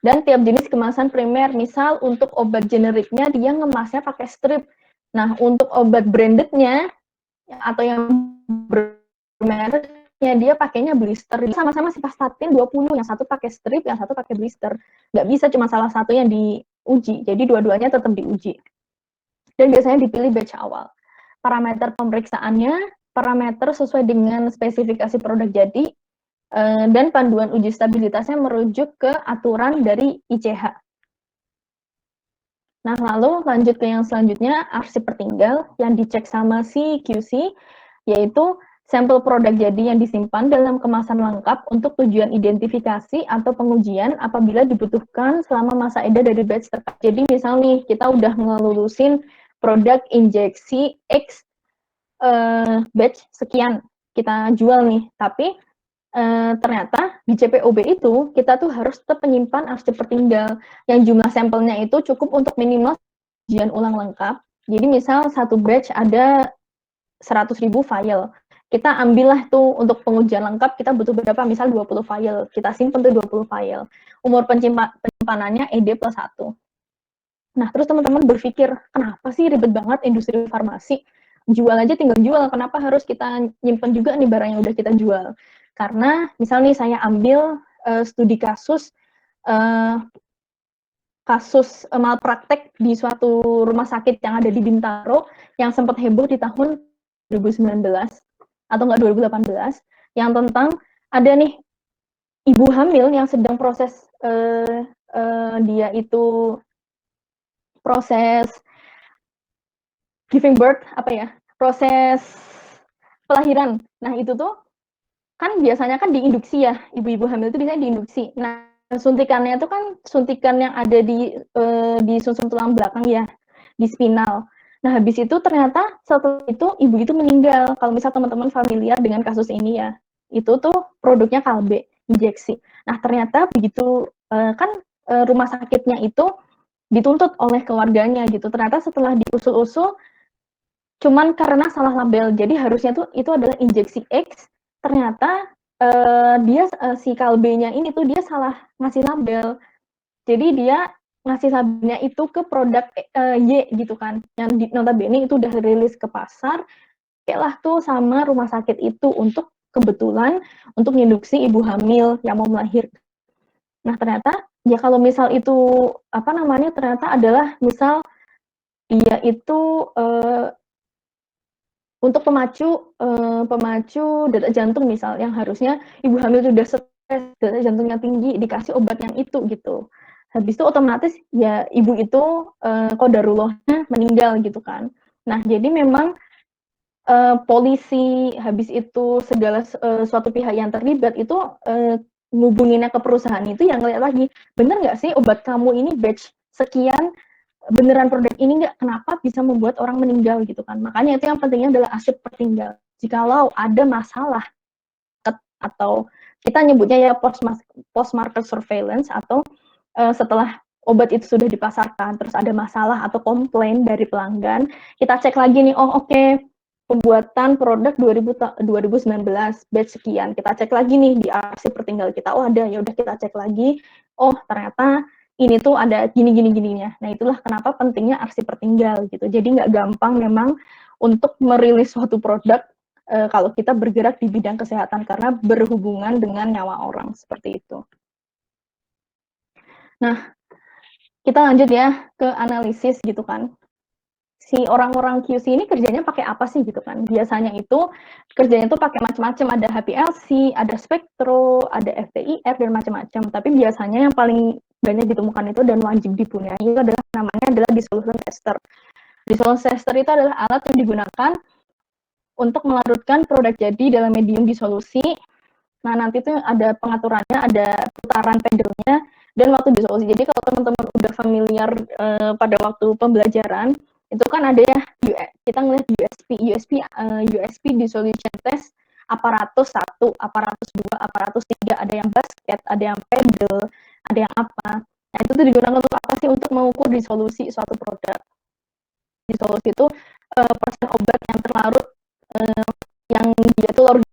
dan tiap jenis kemasan primer, misal untuk obat generiknya dia ngemasnya pakai strip. Nah, untuk obat brandednya atau yang bermereknya dia pakainya blister. Sama-sama simvastatin 20, yang satu pakai strip, yang satu pakai blister. Nggak bisa cuma salah satu yang diuji. Jadi dua-duanya tetap diuji. Dan biasanya dipilih batch awal. Parameter pemeriksaannya, parameter sesuai dengan spesifikasi produk jadi, dan panduan uji stabilitasnya merujuk ke aturan dari ICH. Nah, lalu lanjut ke yang selanjutnya, arsip pertinggal yang dicek sama si QC, yaitu sampel produk jadi yang disimpan dalam kemasan lengkap untuk tujuan identifikasi atau pengujian apabila dibutuhkan selama masa edah dari batch terkait. Jadi misal nih, kita udah ngelulusin produk injeksi X batch sekian, kita jual nih, tapi ternyata di CPOB itu kita tuh harus tetap menyimpan arsip pertinggal yang jumlah sampelnya itu cukup untuk minimal ujian ulang lengkap. Jadi misal satu batch ada 100.000 file. Kita ambillah tuh untuk pengujian lengkap kita butuh berapa, misal 20 file. Kita simpan tuh 20 file. Umur penyimpanannya ED plus 1. Nah, terus teman-teman berpikir, kenapa sih ribet banget industri farmasi? Jual aja tinggal jual, kenapa harus kita nyimpen juga nih barang yang udah kita jual? Karena misal nih saya ambil studi kasus malpraktek di suatu rumah sakit yang ada di Bintaro yang sempat heboh di tahun 2019 atau enggak 2018, yang tentang ada nih ibu hamil yang sedang proses dia itu proses giving birth, apa ya, proses pelahiran. Nah itu tuh kan biasanya kan diinduksi ya, ibu-ibu hamil itu biasanya diinduksi. Nah, suntikannya itu kan suntikan yang ada di sumsum tulang belakang ya, di spinal. Nah, habis itu ternyata setelah itu ibu itu meninggal. Kalau misal teman-teman familiar dengan kasus ini ya, itu tuh produknya Kalbe injeksi. Nah, ternyata begitu kan rumah sakitnya itu dituntut oleh keluarganya gitu. Ternyata setelah diusul-usul cuman karena salah label. Jadi harusnya tuh itu adalah injeksi X, ternyata dia si Kalbenya ini tuh dia salah ngasih label. Jadi dia ngasih labelnya itu ke produk Y gitu kan. Yang notabene itu udah rilis ke pasar, lah tuh sama rumah sakit itu untuk kebetulan untuk induksi ibu hamil yang mau melahirkan. Nah, ternyata ya kalau misal itu apa namanya ternyata adalah misal dia itu untuk pemacu detak jantung misal yang harusnya ibu hamil sudah stres, detak jantungnya tinggi, dikasih obat yang itu gitu. Habis itu otomatis ya ibu itu qadarullohnya meninggal gitu kan. Nah, jadi memang polisi habis itu segala suatu pihak yang terlibat itu ngubunginnya ke perusahaan itu yang ngeliat lagi, bener nggak sih obat kamu ini batch sekian beneran produk ini nggak, kenapa bisa membuat orang meninggal gitu kan. Makanya itu yang pentingnya adalah arsip tertinggal. Jikalau ada masalah atau kita nyebutnya ya post market surveillance atau setelah obat itu sudah dipasarkan terus ada masalah atau komplain dari pelanggan, kita cek lagi nih, oh oke, pembuatan produk 2019 batch sekian, kita cek lagi nih di arsip tertinggal kita, oh ada, ya udah kita cek lagi, oh ternyata ini tuh ada gini-gininya. Nah, itulah kenapa pentingnya arsip tertinggal gitu. Jadi nggak gampang memang untuk merilis suatu produk kalau kita bergerak di bidang kesehatan karena berhubungan dengan nyawa orang seperti itu. Nah, kita lanjut ya ke analisis gitu kan. Si orang-orang QC ini kerjanya pakai apa sih gitu kan? Biasanya itu kerjanya tuh pakai macam-macam, ada HPLC, ada spektro, ada FTIR dan macam-macam. Tapi biasanya yang paling banyak ditemukan itu dan wajib dipunyai itu adalah namanya adalah dissolution tester. Dissolution tester itu adalah alat yang digunakan untuk melarutkan produk jadi dalam medium disolusi. Nah, nanti tuh ada pengaturannya, ada putaran pedalnya dan waktu disolusi. Jadi kalau teman-teman udah familiar pada waktu pembelajaran, itu kan ada ya kita ngelihat USP dissolution test aparatus 1, aparatus 2, aparatus 3, ada yang basket, ada yang pedal, ada yang apa. Nah, itu tuh digunakan untuk apa sih? Untuk mengukur disolusi suatu produk. Disolusi itu persen obat yang terlarut yang dia tuh